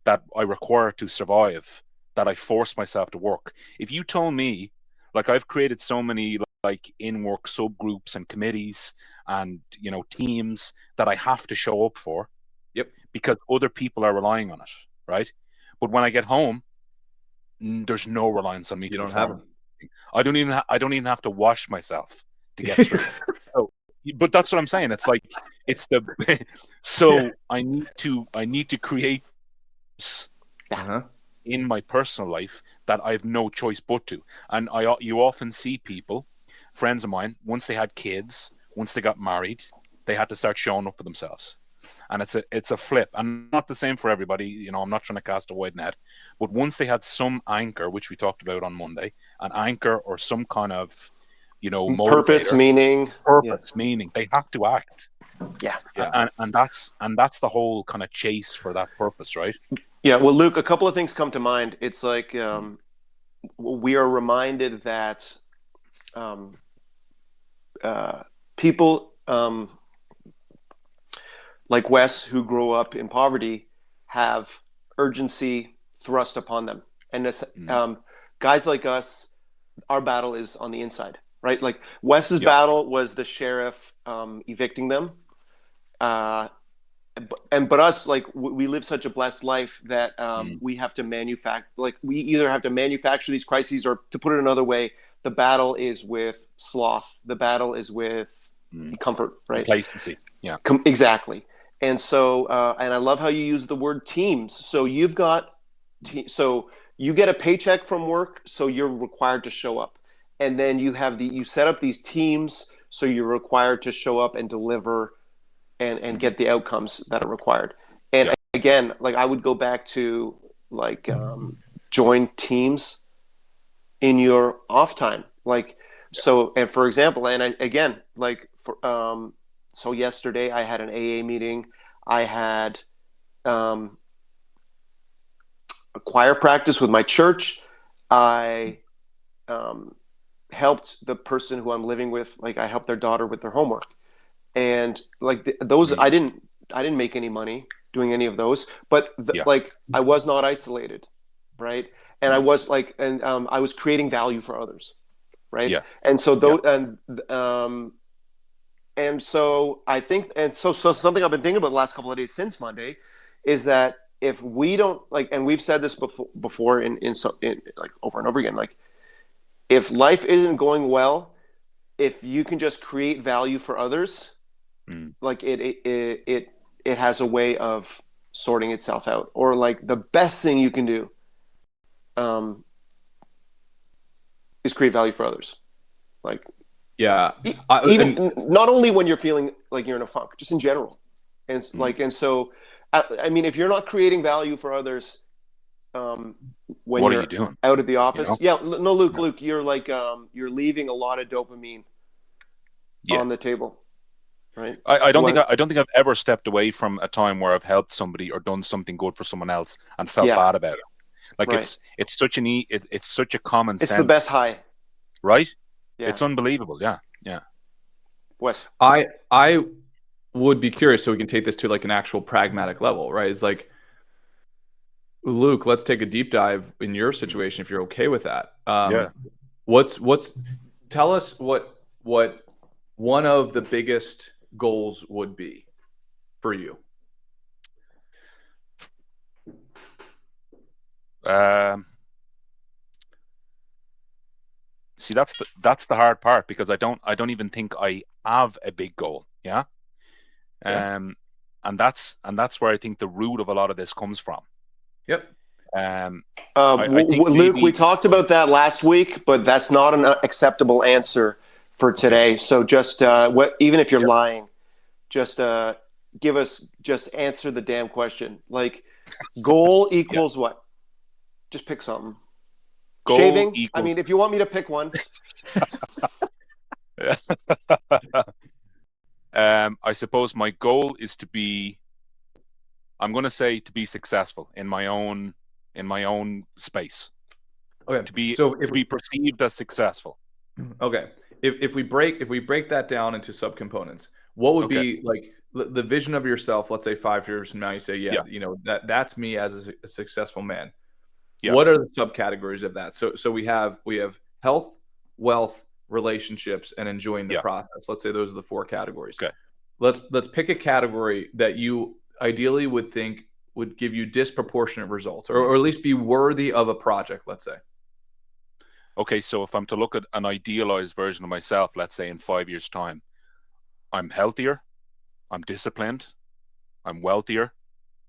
that I require to survive, that I force myself to work. If you told me, like, I've created so many like in-work subgroups and committees and teams that I have to show up for, because other people are relying on it, right? But when I get home, there's no reliance on me. You don't have them. I don't even have to wash myself to get through. But that's what I'm saying. It's like I need to create in my personal life that I have no choice but to. And you often see people, friends of mine, once they had kids, once they got married, they had to start showing up for themselves. And it's a flip, and not the same for everybody. I'm not trying to cast a wide net, but once they had some anchor, which we talked about on Monday, an anchor or some kind of, purpose, meaning, they have to act. And that's the whole kind of chase for that purpose, right? Yeah. Well, Luke, a couple of things come to mind. It's like we are reminded that people. Like Wes, who grew up in poverty, have urgency thrust upon them. And this, guys like us, our battle is on the inside, right? Like Wes's battle was the sheriff evicting them. But us, like, we live such a blessed life that we have to we either have to manufacture these crises, or, to put it another way, the battle is with sloth. The battle is with comfort, right? Complacency. Yeah. Exactly. And so, and I love how you use the word teams. So you've got, so you get a paycheck from work, so you're required to show up. And then you set up these teams, so you're required to show up and deliver and get the outcomes that are required. And again, like, I would go back to join teams in your off time. Like So, and for example, and again, like so yesterday I had an AA meeting. I had a choir practice with my church. I helped the person who I'm living with, like I helped their daughter with their homework, and like those, Mm. I didn't make any money doing any of those, but Yeah. like I was not isolated, right? And I was like, and I was creating value for others, right? Yeah. And so Yeah. and so I think, and so something I've been thinking about the last couple of days since Monday is that if we don't like, and we've said this before in like over and over again, like if life isn't going well, if you can just create value for others, Mm. like it has a way of sorting itself out. Or like the best thing you can do is create value for others. Like Yeah. even not only when you're feeling like you're in a funk, just in general. And like, and so, I mean, if you're not creating value for others, when What are you're you doing? out at the office, You know? no, Luke, you're like, you're leaving a lot of dopamine Yeah. on the table, right? I don't think I've ever stepped away from a time where I've helped somebody or done something good for someone else and felt bad about it. Like right. it's such it's such a common sense. It's the best high, right? Yeah. It's unbelievable. Yeah. Yeah. What? I would be curious, so we can take this to like an actual pragmatic level, right? It's like, Luke, let's take a deep dive in your situation if you're okay with that. Yeah. Tell us what one of the biggest goals would be for you. See, that's the hard part, because I don't even think I have a big goal. Yeah. And that's where I think the root of a lot of this comes from. Yep. I think Luke, we talked about that last week, but that's not an acceptable answer for today. So just even if you're lying, just just answer the damn question. Like, goal equals what? Just pick something. Goal Shaving? equals... I mean, if you want me to pick one. I suppose my goal is to be, I'm going to say, to be successful in my own space. Okay. To be perceived as successful. Okay. If we break that down into subcomponents, what would be like the vision of yourself? Let's say 5 years from now, you say, you know, that's me as a successful man. Yeah. What are the subcategories of that? So we have health, wealth, relationships, and enjoying the process. Let's say those are the 4 categories. Okay. Let's pick a category that you ideally would think would give you disproportionate results, or at least be worthy of a project, let's say. Okay, so if I'm to look at an idealized version of myself, let's say in 5 years' time, I'm healthier, I'm disciplined, I'm wealthier,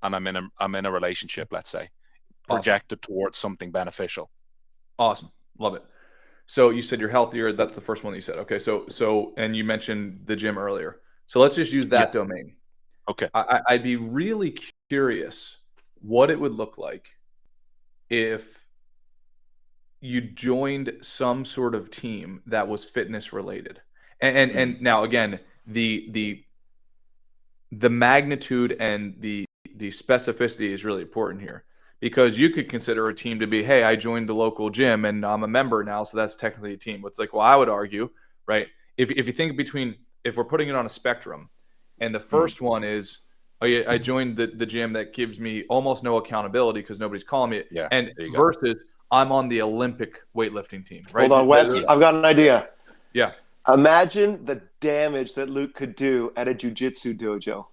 and I'm in a relationship, let's say, projected towards something beneficial. Awesome. Love it. So you said you're healthier. That's the first one that you said. Okay. So and you mentioned the gym earlier. So let's just use that domain. Okay. I'd be really curious what it would look like if you joined some sort of team that was fitness related. And now again, the magnitude and the specificity is really important here, because you could consider a team to be, hey, I joined the local gym and I'm a member now, so that's technically a team. It's like, well, I would argue, right? If you think between, if we're putting it on a spectrum, and the first one is, oh yeah, I joined the gym that gives me almost no accountability because nobody's calling me, and versus I'm on the Olympic weightlifting team, right? Hold on, Wes, I've got an idea. Yeah. Imagine the damage that Luke could do at a jiu-jitsu dojo.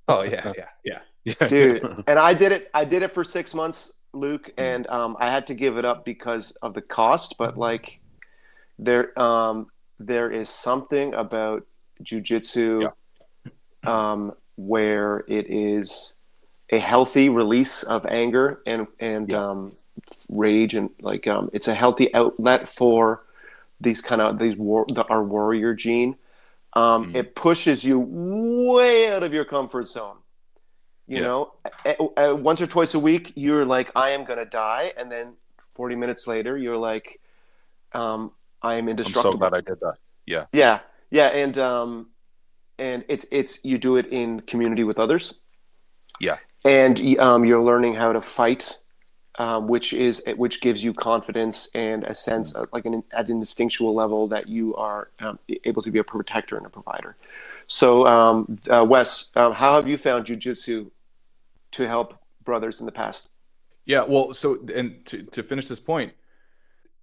Oh yeah. Dude, and I did it for 6 months, Luke, and I had to give it up because of the cost, but like there is something about jiu-jitsu where it is a healthy release of anger and rage, and like it's a healthy outlet for our warrior gene. It pushes you way out of your comfort zone. You know, once or twice a week, you're like, I am going to die. And then 40 minutes later, you're like, I'm I am I'm so indestructible. glad I did that. Yeah. Yeah, yeah, and it's you do it in community with others, Yeah. and you're learning how to fight, which gives you confidence and a sense of like at an instinctual level that you are able to be a protector and a provider. So, Wes, how have you found jujitsu to help brothers in the past? Yeah, well, so and to finish this point,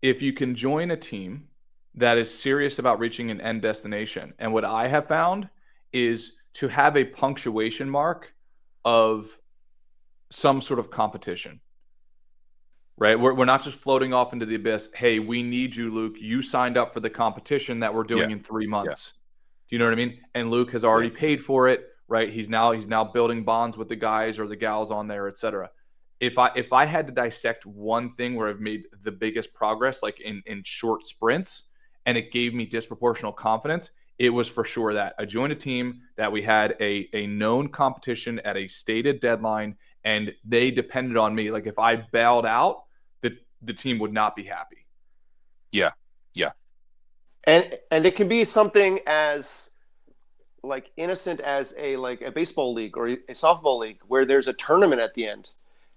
if you can join a team that is serious about reaching an end destination, and what I have found is to have a punctuation mark of some sort of competition, right? We're not just floating off into the abyss. Hey, we need you, Luke. You signed up for the competition that we're Yeah. doing in 3 Yeah. months. Do you know what I mean? And Luke has Yeah. already paid for it, right? He's now building bonds with the guys or the gals on there, etc. If I had to dissect one thing where I've made the biggest progress, like in short sprints, and it gave me disproportional confidence, it was for sure that I joined a team that we had a known competition at a stated deadline, and they depended on me. Like if I bailed out, the team would not be happy. Yeah. Yeah. And it can be something as like innocent as a baseball league or a softball league where there's a tournament at the end,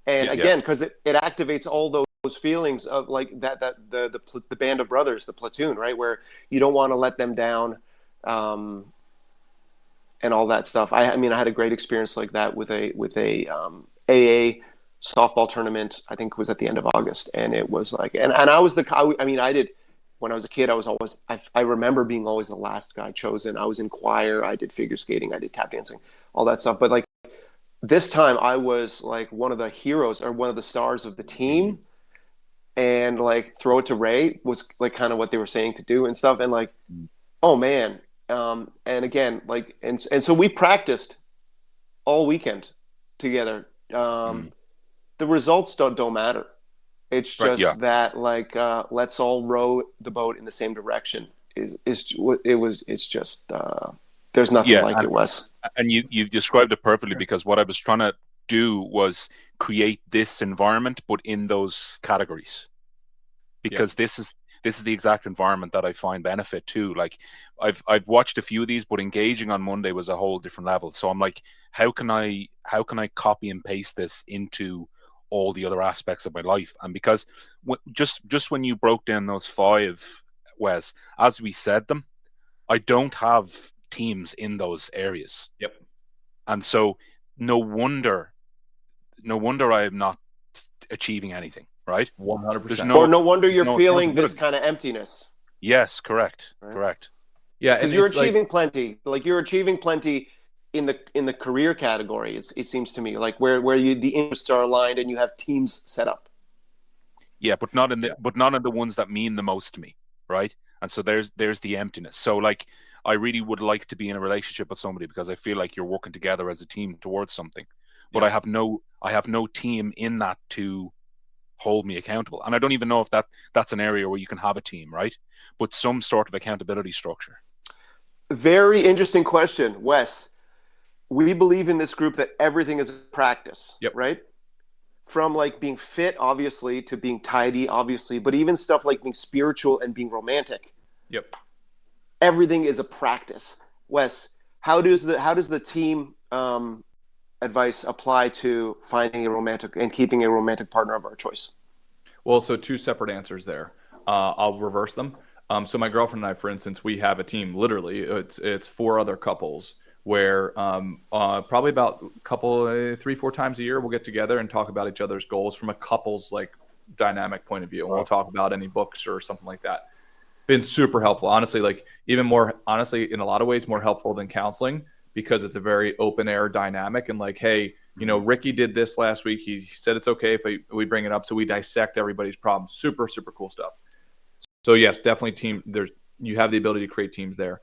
and Yeah. again because it activates all those feelings of like the band of brothers, the platoon, right, where you don't want to let them down, and all that stuff. I mean I had a great experience like that with a AA softball tournament. I think it was at the end of August, and it was like and I was I mean I did when I was a kid. I was always I remember being always the last guy chosen. I was in choir, I did figure skating, I did tap dancing, all that stuff. But like this time I was like one of the heroes or one of the stars of the team, and like throw it to Ray was like kind of what they were saying to do and stuff, and like oh man. And again like and so we practiced all weekend together. The results don't matter. It's Right. Yeah. just that like let's all row the boat in the same direction. It's just there's nothing Yeah. like it, Wes. And you've described it perfectly, because what I was trying to do was create this environment, but in those categories, because this is the exact environment that I find benefit to. Like I've watched a few of these, but engaging on Monday was a whole different level. So I'm like, how can I copy and paste this into all the other aspects of my life? And because just when you broke down those 5, Wes, as we said them, I don't have teams in those areas. Yep. And so no wonder I am not achieving anything, right? 100%. Or no wonder you're feeling accountability. this kind of emptiness. Yes, correct. Right. Correct. Yeah, Because you're achieving plenty. Like you're achieving plenty in the career category. It seems to me like where the interests are aligned and you have teams set up. Yeah, but not in the ones that mean the most to me, right? And so there's the emptiness. So like I really would like to be in a relationship with somebody because I feel like you're working together as a team towards something. But Yeah. I have no team in that to hold me accountable. And I don't even know if that's an area where you can have a team, right? But some sort of accountability structure. Very interesting question, Wes. We believe in this group that everything is a practice, Yep. right? From like being fit, obviously, to being tidy, obviously, but even stuff like being spiritual and being romantic. Yep. Everything is a practice. Wes, how does the team advice apply to finding a romantic and keeping a romantic partner of our choice? Well, so 2 separate answers there. I'll reverse them. So my girlfriend and I, for instance, we have a team. Literally, it's 4 other couples where probably about a couple 3-4 times a year we'll get together and talk about each other's goals from a couple's like dynamic point of view, and we'll talk about any books or something like that. Been super helpful, honestly. Like even more honestly, in a lot of ways, more helpful than counseling, because it's a very open air dynamic. And like, hey, you know, Ricky did this last week. He said it's okay if we bring it up. So we dissect everybody's problems. Super, super cool stuff. So yes, definitely team. You have the ability to create teams there.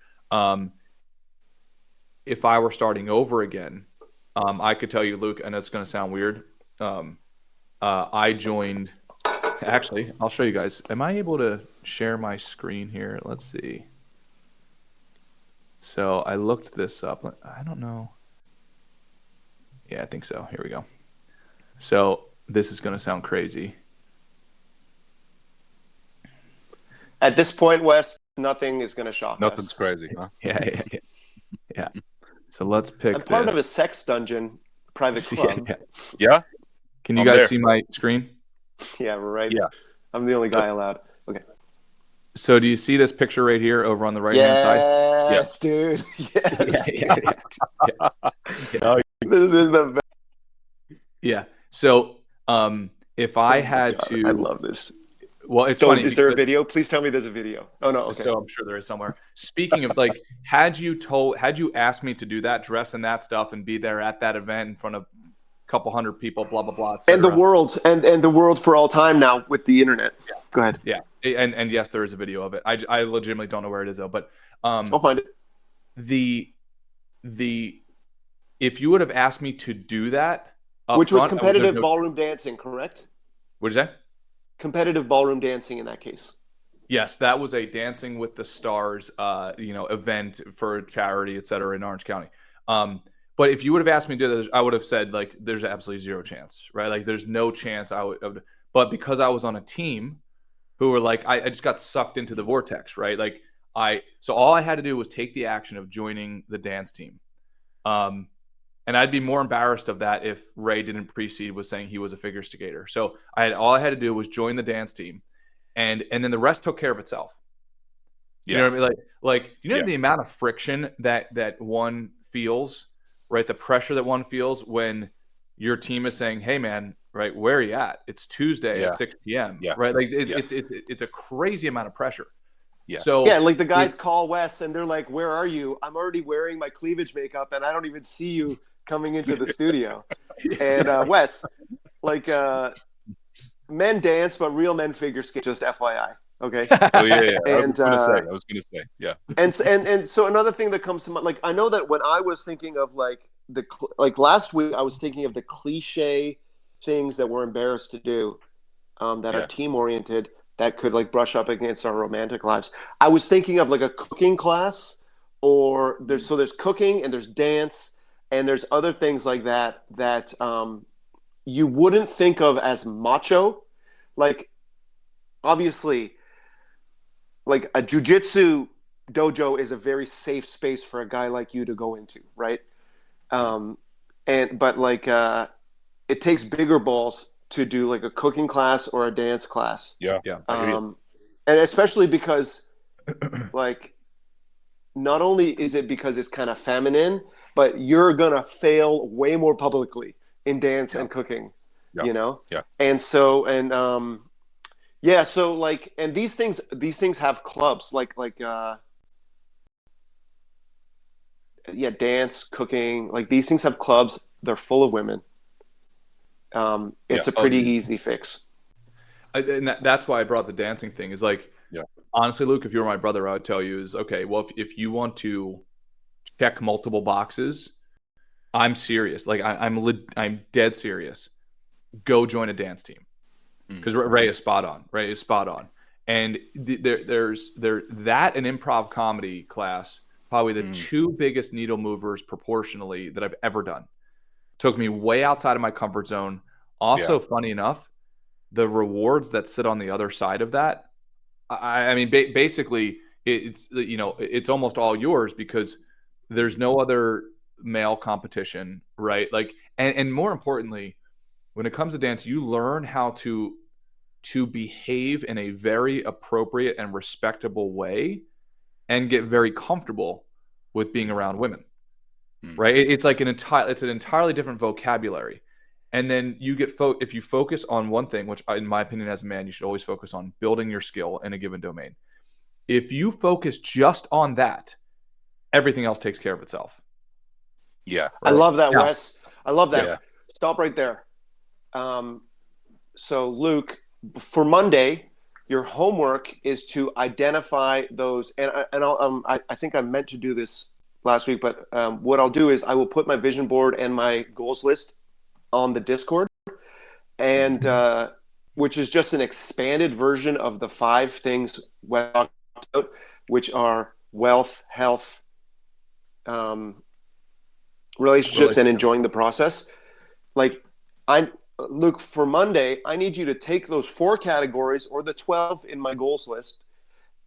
If I were starting over again, I could tell you, Luke, and it's going to sound weird. I joined. Actually, I'll show you guys. Am I able to share my screen here? Let's see. So I looked this up. I don't know. Yeah, I think so. Here we go. So this is going to sound crazy. At this point, Wes, nothing is going to shock Nothing's us. crazy, huh? Yeah. So let's pick I'm part this. of a sex dungeon private club. Yeah? Can you I'm guys there. see my screen? Yeah, we're right. Yeah. I'm the only guy allowed. Okay. So do you see this picture right here over on the right-hand side? Yes, dude. Yes. Oh, This is the best. Yeah. So if I had God, to, I love this. well, it's So funny. is there a because- video? Please tell me there's a video. Oh no, okay. So I'm sure there is somewhere. Speaking of, like, had you asked me to do that, dress in that stuff, and be there at that event in front of a couple hundred people, blah blah blah, And the world, and the world for all time now with the internet. Yeah. Go ahead. Yeah, and yes, there is a video of it. I legitimately don't know where it is though, but I'll find it. the if you would have asked me to do that, Which was front, competitive ballroom dancing, correct? What is that? Competitive ballroom dancing in that case. Yes, that was a Dancing with the Stars, event for a charity, et cetera, in Orange County. But if you would have asked me to do this, I would have said, like, there's absolutely zero chance, right? Like, there's no chance I would. But because I was on a team who were like, I just got sucked into the vortex, right? Like, so all I had to do was take the action of joining the dance team. And I'd be more embarrassed of that if Ray didn't precede with saying he was a figure skater. So all I had to do was join the dance team, and then the rest took care of itself. You know what I mean? Like the amount of friction that one feels, right? The pressure that one feels when your team is saying, "Hey, man, right, where are you at? It's Tuesday at 6 p.m." Yeah. Right? Like it's a crazy amount of pressure. Yeah. So yeah, like the guys call Wes and they're like, "Where are you? I'm already wearing my cleavage makeup and I don't even see you coming into the studio." And Wes, like men dance, but real men figure skate. Just FYI, okay? Oh yeah. And I was gonna say, yeah. And so another thing that comes to mind, like I know that when I was thinking of like last week, I was thinking of the cliche things that we're embarrassed to do, that are team oriented, that could like brush up against our romantic lives. I was thinking of like a cooking class, or there's cooking and there's dance and there's other things like that you wouldn't think of as macho. Like obviously, like a jujitsu dojo is a very safe space for a guy like you to go into, right? But it takes bigger balls to do like a cooking class or a dance class. Yeah. And especially because like not only is it because it's kind of feminine, but you're gonna fail way more publicly in dance and cooking, you know? Yeah. And so so like, and these things have clubs like dance, cooking, like these things have clubs. They're full of women. It's a pretty easy fix. And that's why I brought the dancing thing. Is like, honestly, Luke, if you were my brother, I would tell you is, okay, well, if you want to check multiple boxes, I'm serious. Like I'm dead serious. Go join a dance team, because Ray is spot on. And there's that and improv comedy class, probably the two biggest needle movers proportionally that I've ever done. Took me way outside of my comfort zone. Also, funny enough, the rewards that sit on the other side of that, I mean, basically, it's almost all yours, because there's no other male competition, right? Like, and more importantly, when it comes to dance, you learn how to behave in a very appropriate and respectable way, and get very comfortable with being around women. Right? It's like an entirely different vocabulary. And then you get if you focus on one thing, which in my opinion as a man, you should always focus on building your skill in a given domain. If you focus just on that, everything else takes care of itself. Yeah. Right? I love that, Wes. I love that. Yeah. Stop right there. So Luke, for Monday, your homework is to identify those, and I think I meant to do this last week, but what I'll do is I will put my vision board and my goals list on the Discord, and which is just an expanded version of the 5 things we talked about, which are wealth, health, relationships, and enjoying the process. Like, Luke, for Monday, I need you to take those 4 categories or the 12 in my goals list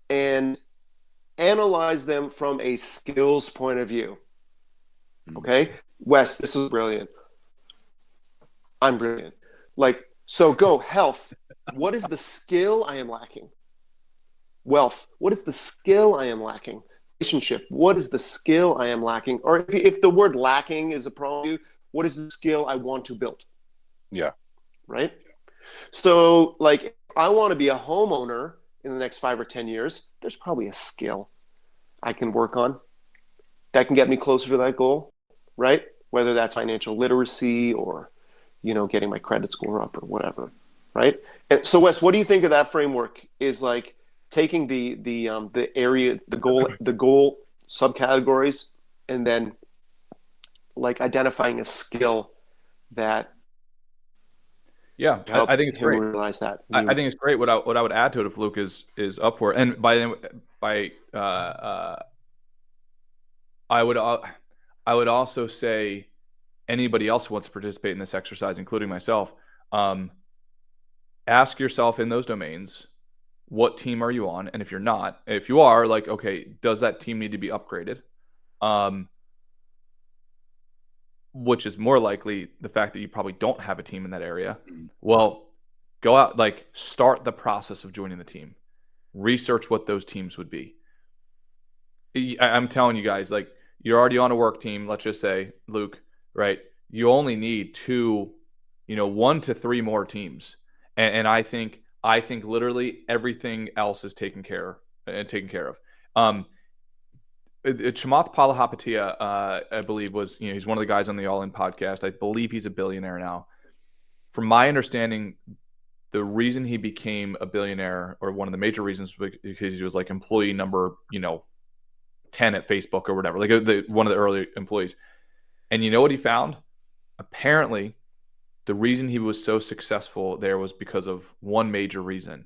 and analyze them from a skills point of view. Okay? Wes, this is brilliant. I'm brilliant. Like, so go health. What is the skill I am lacking? Wealth. What is the skill I am lacking? Relationship. What is the skill I am lacking? Or if the word lacking is a problem, what is the skill I want to build? Yeah. Right? So, like, if I want to be a homeowner in the next 5 or 10 years, there's probably a skill I can work on that can get me closer to that goal, right? Whether that's financial literacy or, getting my credit score up or whatever, right? And so, Wes, what do you think of that framework? Is like taking the area, the goal subcategories, and then like identifying a skill that Yeah, I think it's great. Realize that. I think it's great. What I would add to it if Luke is up for it, and I would also say anybody else who wants to participate in this exercise, including myself, ask yourself in those domains, what team are you on? And if you're not, if you are, like, okay, does that team need to be upgraded? Which is more likely the fact that you probably don't have a team in that area. Well, go out, like, start the process of joining the team. Research what those teams would be. I'm telling you guys, like, you're already on a work team, let's just say, Luke, right? You only need 1 to 3 more teams. And I think literally everything else is taken care of. Chamath Palihapitiya, I believe, was, he's one of the guys on the All In podcast. I believe he's a billionaire now. From my understanding, the reason he became a billionaire, or one of the major reasons, was because he was like employee number, 10 at Facebook or whatever, like one of the early employees. And you know what he found? Apparently, the reason he was so successful there was because of one major reason.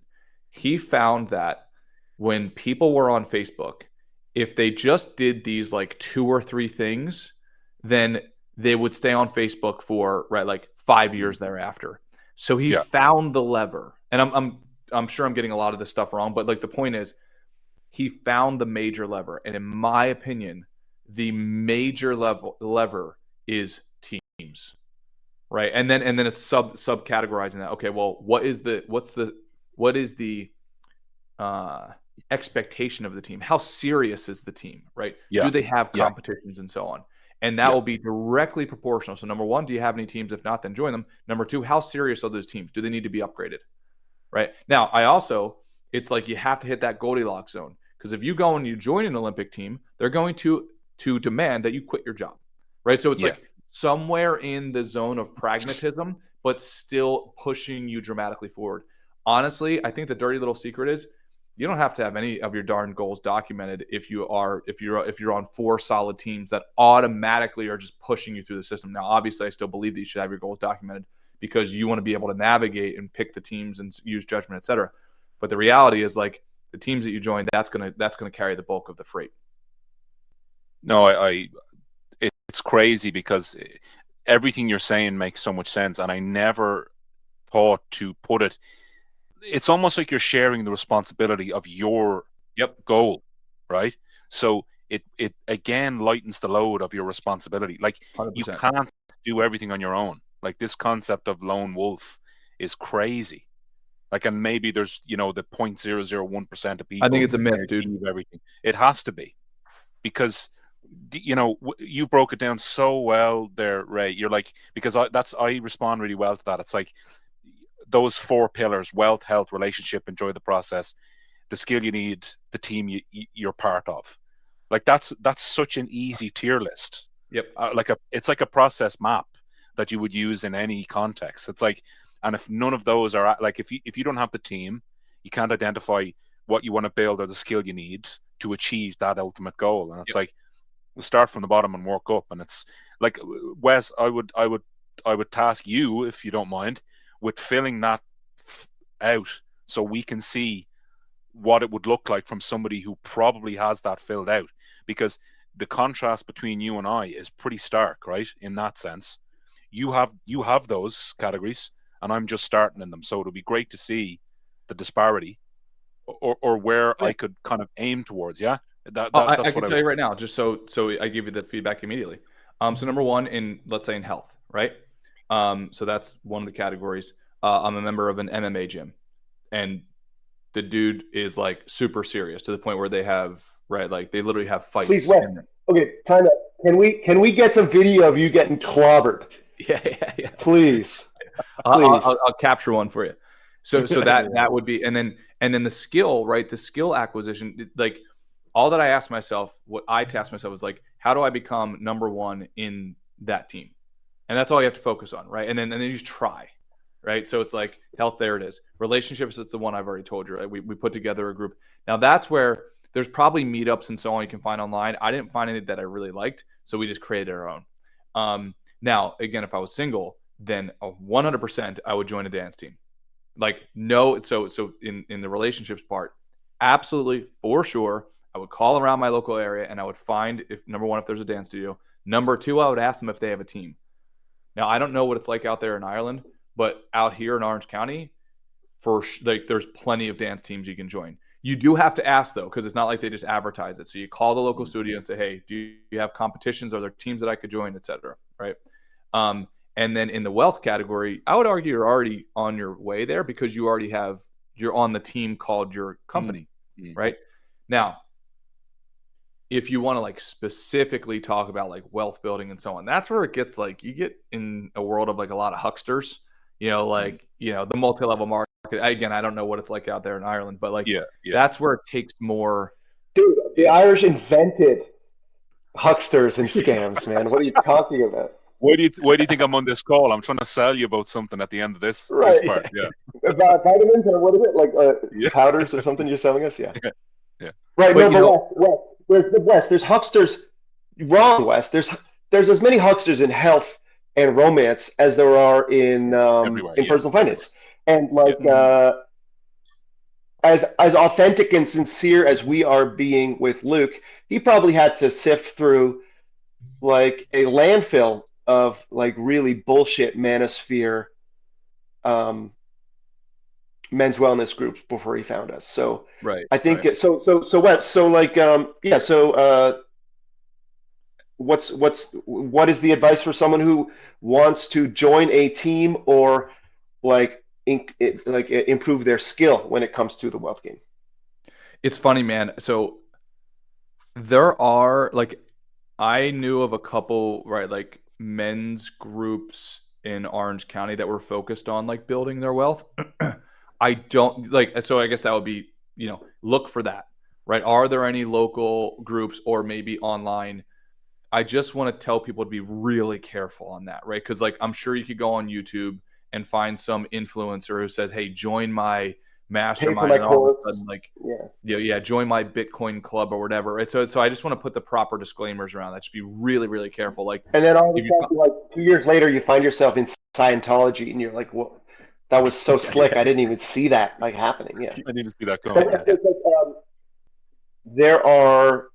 He found that when people were on Facebook, if they just did these like 2 or 3 things, then they would stay on Facebook for like 5 years thereafter. So he found the lever. And I'm sure I'm getting a lot of this stuff wrong, but like the point is, he found the major lever. And in my opinion, the major lever is teams. Right. And then it's subcategorizing that. Okay, well, what is the expectation of the team? How serious is the team? Right. Yeah. Do they have competitions and so on? And that will be directly proportional. So number 1, do you have any teams? If not, then join them. Number 2, how serious are those teams? Do they need to be upgraded? Right. Now, it's like you have to hit that Goldilocks zone, because if you go and you join an Olympic team, they're going to demand that you quit your job. Right. So it's like somewhere in the zone of pragmatism, but still pushing you dramatically forward. Honestly, I think the dirty little secret is you don't have to have any of your darn goals documented if you're on 4 solid teams that automatically are just pushing you through the system. Now, obviously, I still believe that you should have your goals documented because you want to be able to navigate and pick the teams and use judgment, et cetera. But the reality is, like, the teams that you join, that's gonna carry the bulk of the freight. No, it's crazy because everything you're saying makes so much sense, and I never thought to put it. It's almost like you're sharing the responsibility of your goal, right? So it again lightens the load of your responsibility. Like 100%. You can't do everything on your own. Like, this concept of lone wolf is crazy. Like, and maybe there's the 0.001% of people. I think it's a myth, dude. Everything. It has to be, because you broke it down so well there, Ray. You're like, because I respond really well to that. It's like those 4 pillars: wealth, health, relationship, enjoy the process, the skill you need, the team you're part of. Like, that's such an easy tier list. Yep. It's like a process map that you would use in any context. It's like, and if none of those are, like, if you don't have the team, you can't identify what you want to build or the skill you need to achieve that ultimate goal. And it's like, we'll start from the bottom and work up. And it's like, Wes, I would task you, if you don't mind, with filling that out so we can see what it would look like from somebody who probably has that filled out, because the contrast between you and I is pretty stark, right? In that sense, you have those categories and I'm just starting in them. So it'll be great to see the disparity or where Yeah. I could kind of aim towards. Yeah, I that's can what I tell would. you right now, just so I give you the feedback immediately. So number one, let's say in health, right? So that's one of the categories. I'm a member of an MMA gym, and the dude is like super serious to the point where they have like they literally have Please, fights Wes. in there. Okay, time out. Can we get some video of you getting clobbered? Yeah. Please, I'll, please. I'll capture one for you. So that would be, and then the skill, right? The skill acquisition, like all that I asked myself, what I tasked myself was like, how do I become number one in that team? And that's all you have to focus on, right? And then you just try, right? So it's like health, there it is. Relationships, it's the one I've already told you, right? We put together a group. Now that's where there's probably meetups and so on you can find online. I didn't find any that I really liked, so we just created our own. Now, again, if I was single, then 100% I would join a dance team. Like no, so in the relationships part, absolutely for sure, I would call around my local area and I would find if number one if there's a dance studio. Number two, I would ask them if they have a team. Now I don't know what it's like out there in Ireland, but out here in Orange County, like there's plenty of dance teams you can join. You do have to ask though, because it's not like they just advertise it. So you call the local studio and say, "Hey, do you have competitions? Are there teams that I could join, etc." Right? And then in the wealth category, I would argue you're already on your way there because you're on the team called your company, right? Now, if you want to like specifically talk about like wealth building and so on, that's where it gets like you get in a world of like a lot of hucksters, the multi-level market. Again, I don't know what it's like out there in Ireland, but like that's where it takes more. Dude, the Irish invented hucksters and scams, man. What are you talking about? Why do you think I'm on this call? I'm trying to sell you about something at the end of this part. Yeah. About vitamins or what is it? Like powders or something you're selling us? Yeah. Yeah. Right. But Wes, there's hucksters. Wrong, Wes. There's as many hucksters in health and romance as there are in personal finance. And like as authentic and sincere as we are being with Luke, he probably had to sift through like a landfill of like really bullshit manosphere men's wellness groups before he found us. So right, I think right. What is the advice for someone who wants to join a team or like improve their skill when it comes to the wealth game? It's funny, man. So there are like I knew of a couple, right, like men's groups in Orange County that were focused on like building their wealth. I don't like, so I guess that would be, look for that, right? Are there any local groups or maybe online? I just want to tell people to be really careful on that, right? Because like I'm sure you could go on YouTube and find some influencer who says, "Hey, join my mastermind," and all of a sudden, like, join my Bitcoin club or whatever. Right? So I just want to put the proper disclaimers around that. Just be really, really careful. Like, and then all of a sudden, like 2 years later, you find yourself in Scientology, and you're like, "What? That was so slick! I didn't even see that like happening." Yeah, I didn't see that going. There are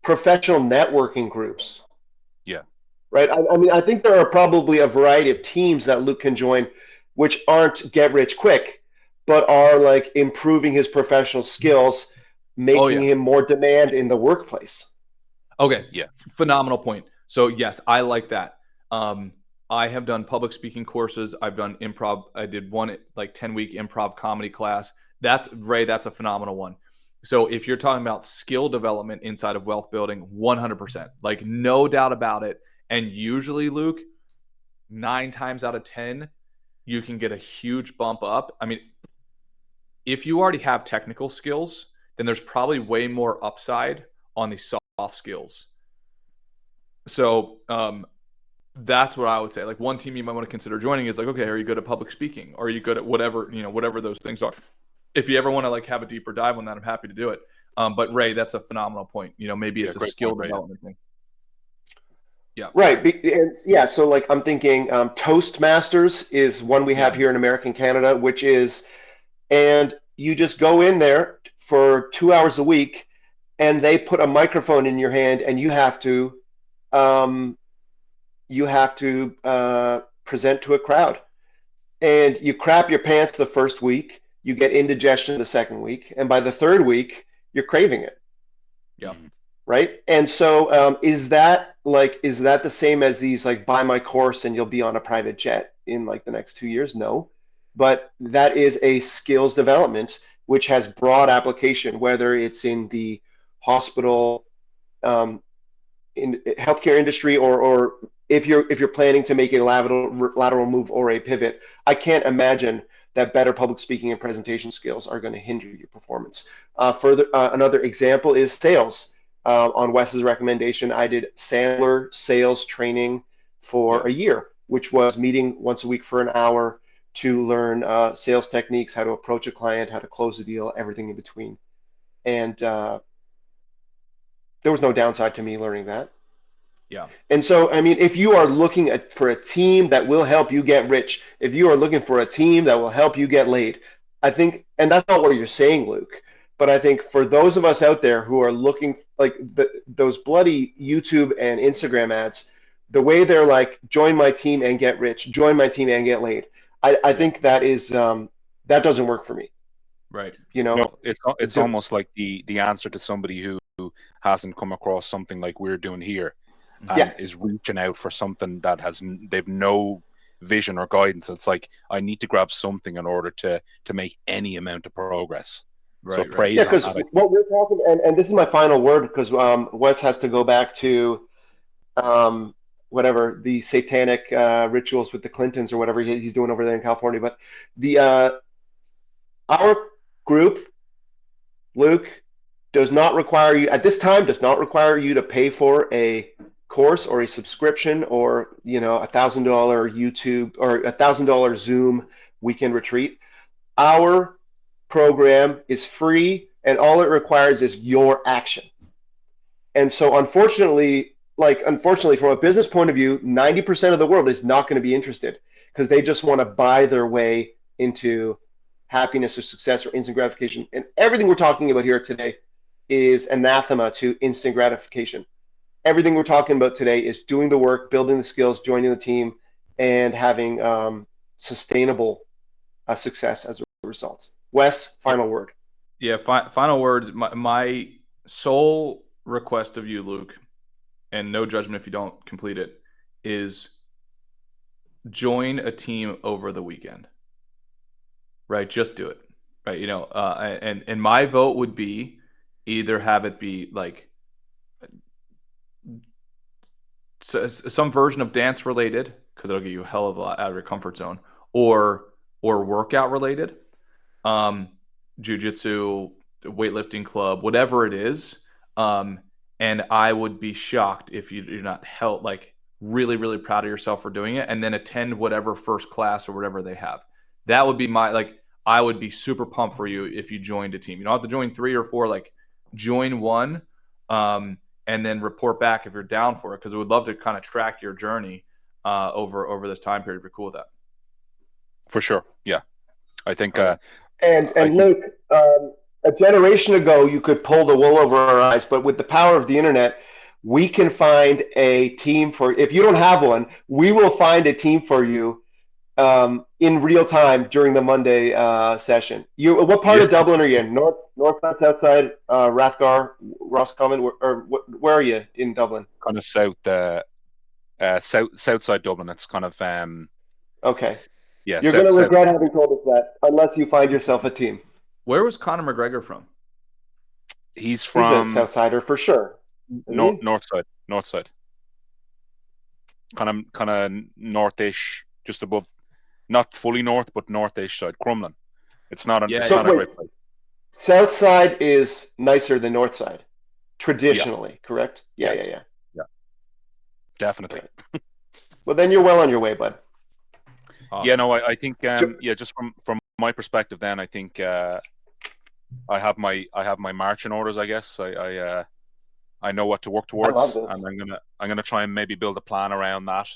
professional networking groups. Yeah. Right. I mean, I think there are probably a variety of teams that Luke can join, which aren't get rich quick, but are like improving his professional skills, making him more demand in the workplace. Okay. Yeah. Phenomenal point. So yes, I like that. I have done public speaking courses. I've done improv. I did one like 10-week improv comedy class. That's a phenomenal one. So if you're talking about skill development inside of wealth building, 100%, like no doubt about it. And usually, Luke, 9 times out of 10, you can get a huge bump up. I mean, if you already have technical skills, then there's probably way more upside on the soft skills. So that's what I would say. Like one team you might want to consider joining is like, okay, are you good at public speaking? Or are you good at whatever those things are? If you ever want to like have a deeper dive on that, I'm happy to do it. But Ray, that's a phenomenal point. Maybe it's a skill development thing. Yeah. Right. So like I'm thinking Toastmasters is one we have here in America and Canada, which is, and you just go in there for 2 hours a week and they put a microphone in your hand and you have to present to a crowd, and you crap your pants the first week. you get indigestion the second week, and by the third week, you're craving it. Yeah. Right. And so is that the same as these like buy my course and you'll be on a private jet in like the next 2 years? No. But that is a skills development which has broad application, whether it's in the hospital, in healthcare industry, or if you're planning to make a lateral move or a pivot. I can't imagine that better public speaking and presentation skills are going to hinder your performance. Another example is sales. On Wes's recommendation, I did Sandler sales training for a year, which was meeting once a week for an hour to learn sales techniques, how to approach a client, how to close a deal, everything in between. And there was no downside to me learning that. Yeah. And so, I mean, if you are looking for a team that will help you get rich, if you are looking for a team that will help you get laid, I think, and that's not what you're saying, Luke, but I think for those of us out there who are looking like those bloody YouTube and Instagram ads, the way they're like, join my team and get rich, join my team and get laid. I think that is that doesn't work for me. Right. You know, no, it's almost like the answer to somebody who hasn't come across something like we're doing here. And is reaching out for something that they've no vision or guidance. It's like, I need to grab something in order to make any amount of progress. Right, so right. praise. Yeah, because what we're talking, and this is my final word, because Wes has to go back to whatever the satanic rituals with the Clintons or whatever he's doing over there in California. But the our group, Luke, does not require you at this time to pay for a course or a subscription or $1,000 YouTube or $1,000 Zoom weekend retreat. Our program is free, and all it requires is your action. And so unfortunately, from a business point of view, 90% of the world is not going to be interested because they just want to buy their way into happiness or success or instant gratification. And everything we're talking about here today is anathema to instant gratification. Everything we're talking about today is doing the work, building the skills, joining the team, and having sustainable success as a result. Wes, final word. Yeah, final words. My sole request of you, Luke, and no judgment if you don't complete it, is join a team over the weekend. Right? Just do it. Right? And my vote would be either have it be like some version of dance related, because it'll get you a hell of a lot out of your comfort zone, or workout related, jiu-jitsu, weightlifting club, whatever it is. And I would be shocked if you're not really, really proud of yourself for doing it, and then attend whatever first class or whatever they have. That would be I would be super pumped for you if you joined a team. You don't have to join 3 or 4, join one, and then report back if you're down for it, because we would love to kind of track your journey over this time period if you're cool with that. For sure. Yeah. I think Luke, a generation ago you could pull the wool over our eyes, but with the power of the internet, we can find a team if you don't have one, we will find a team for you in real time during the Monday session. What part of Dublin are you in? North side, south side, Rathgar, Roscommon, where are you in Dublin? Kind of south side Dublin. It's kind of okay. Yeah, you're going to regret having told us that unless you find yourself a team. Where was Conor McGregor from? He's from a South Sider for sure. North side. Kind of northish, just above. Not fully north, but northish side. Crumlin. It's not a great place. South side is nicer than north side, traditionally, correct? Yeah. Definitely. Right. Well, then you're well on your way, bud. Awesome. Yeah, no, I think just from my perspective, then I think I have my marching orders. I guess I know what to work towards, and I'm gonna try and maybe build a plan around that.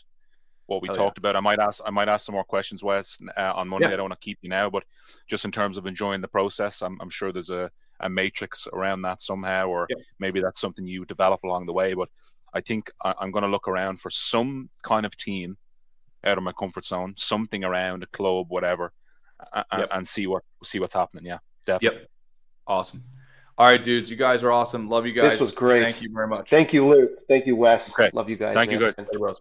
What we talked about. I might ask some more questions, Wes, on Monday. I don't want to keep you now, but just in terms of enjoying the process, I'm sure there's a matrix around that somehow, or maybe that's something you develop along the way. But I think I'm going to look around for some kind of team out of my comfort zone, something around a club, whatever, and see what's happening. Yeah, definitely. Yep. Awesome. All right, dudes. You guys are awesome. Love you guys. This was great. Thank you very much. Thank you, Luke. Thank you, Wes. Okay. Love you guys. Thank you, man. guys. Hey, bros.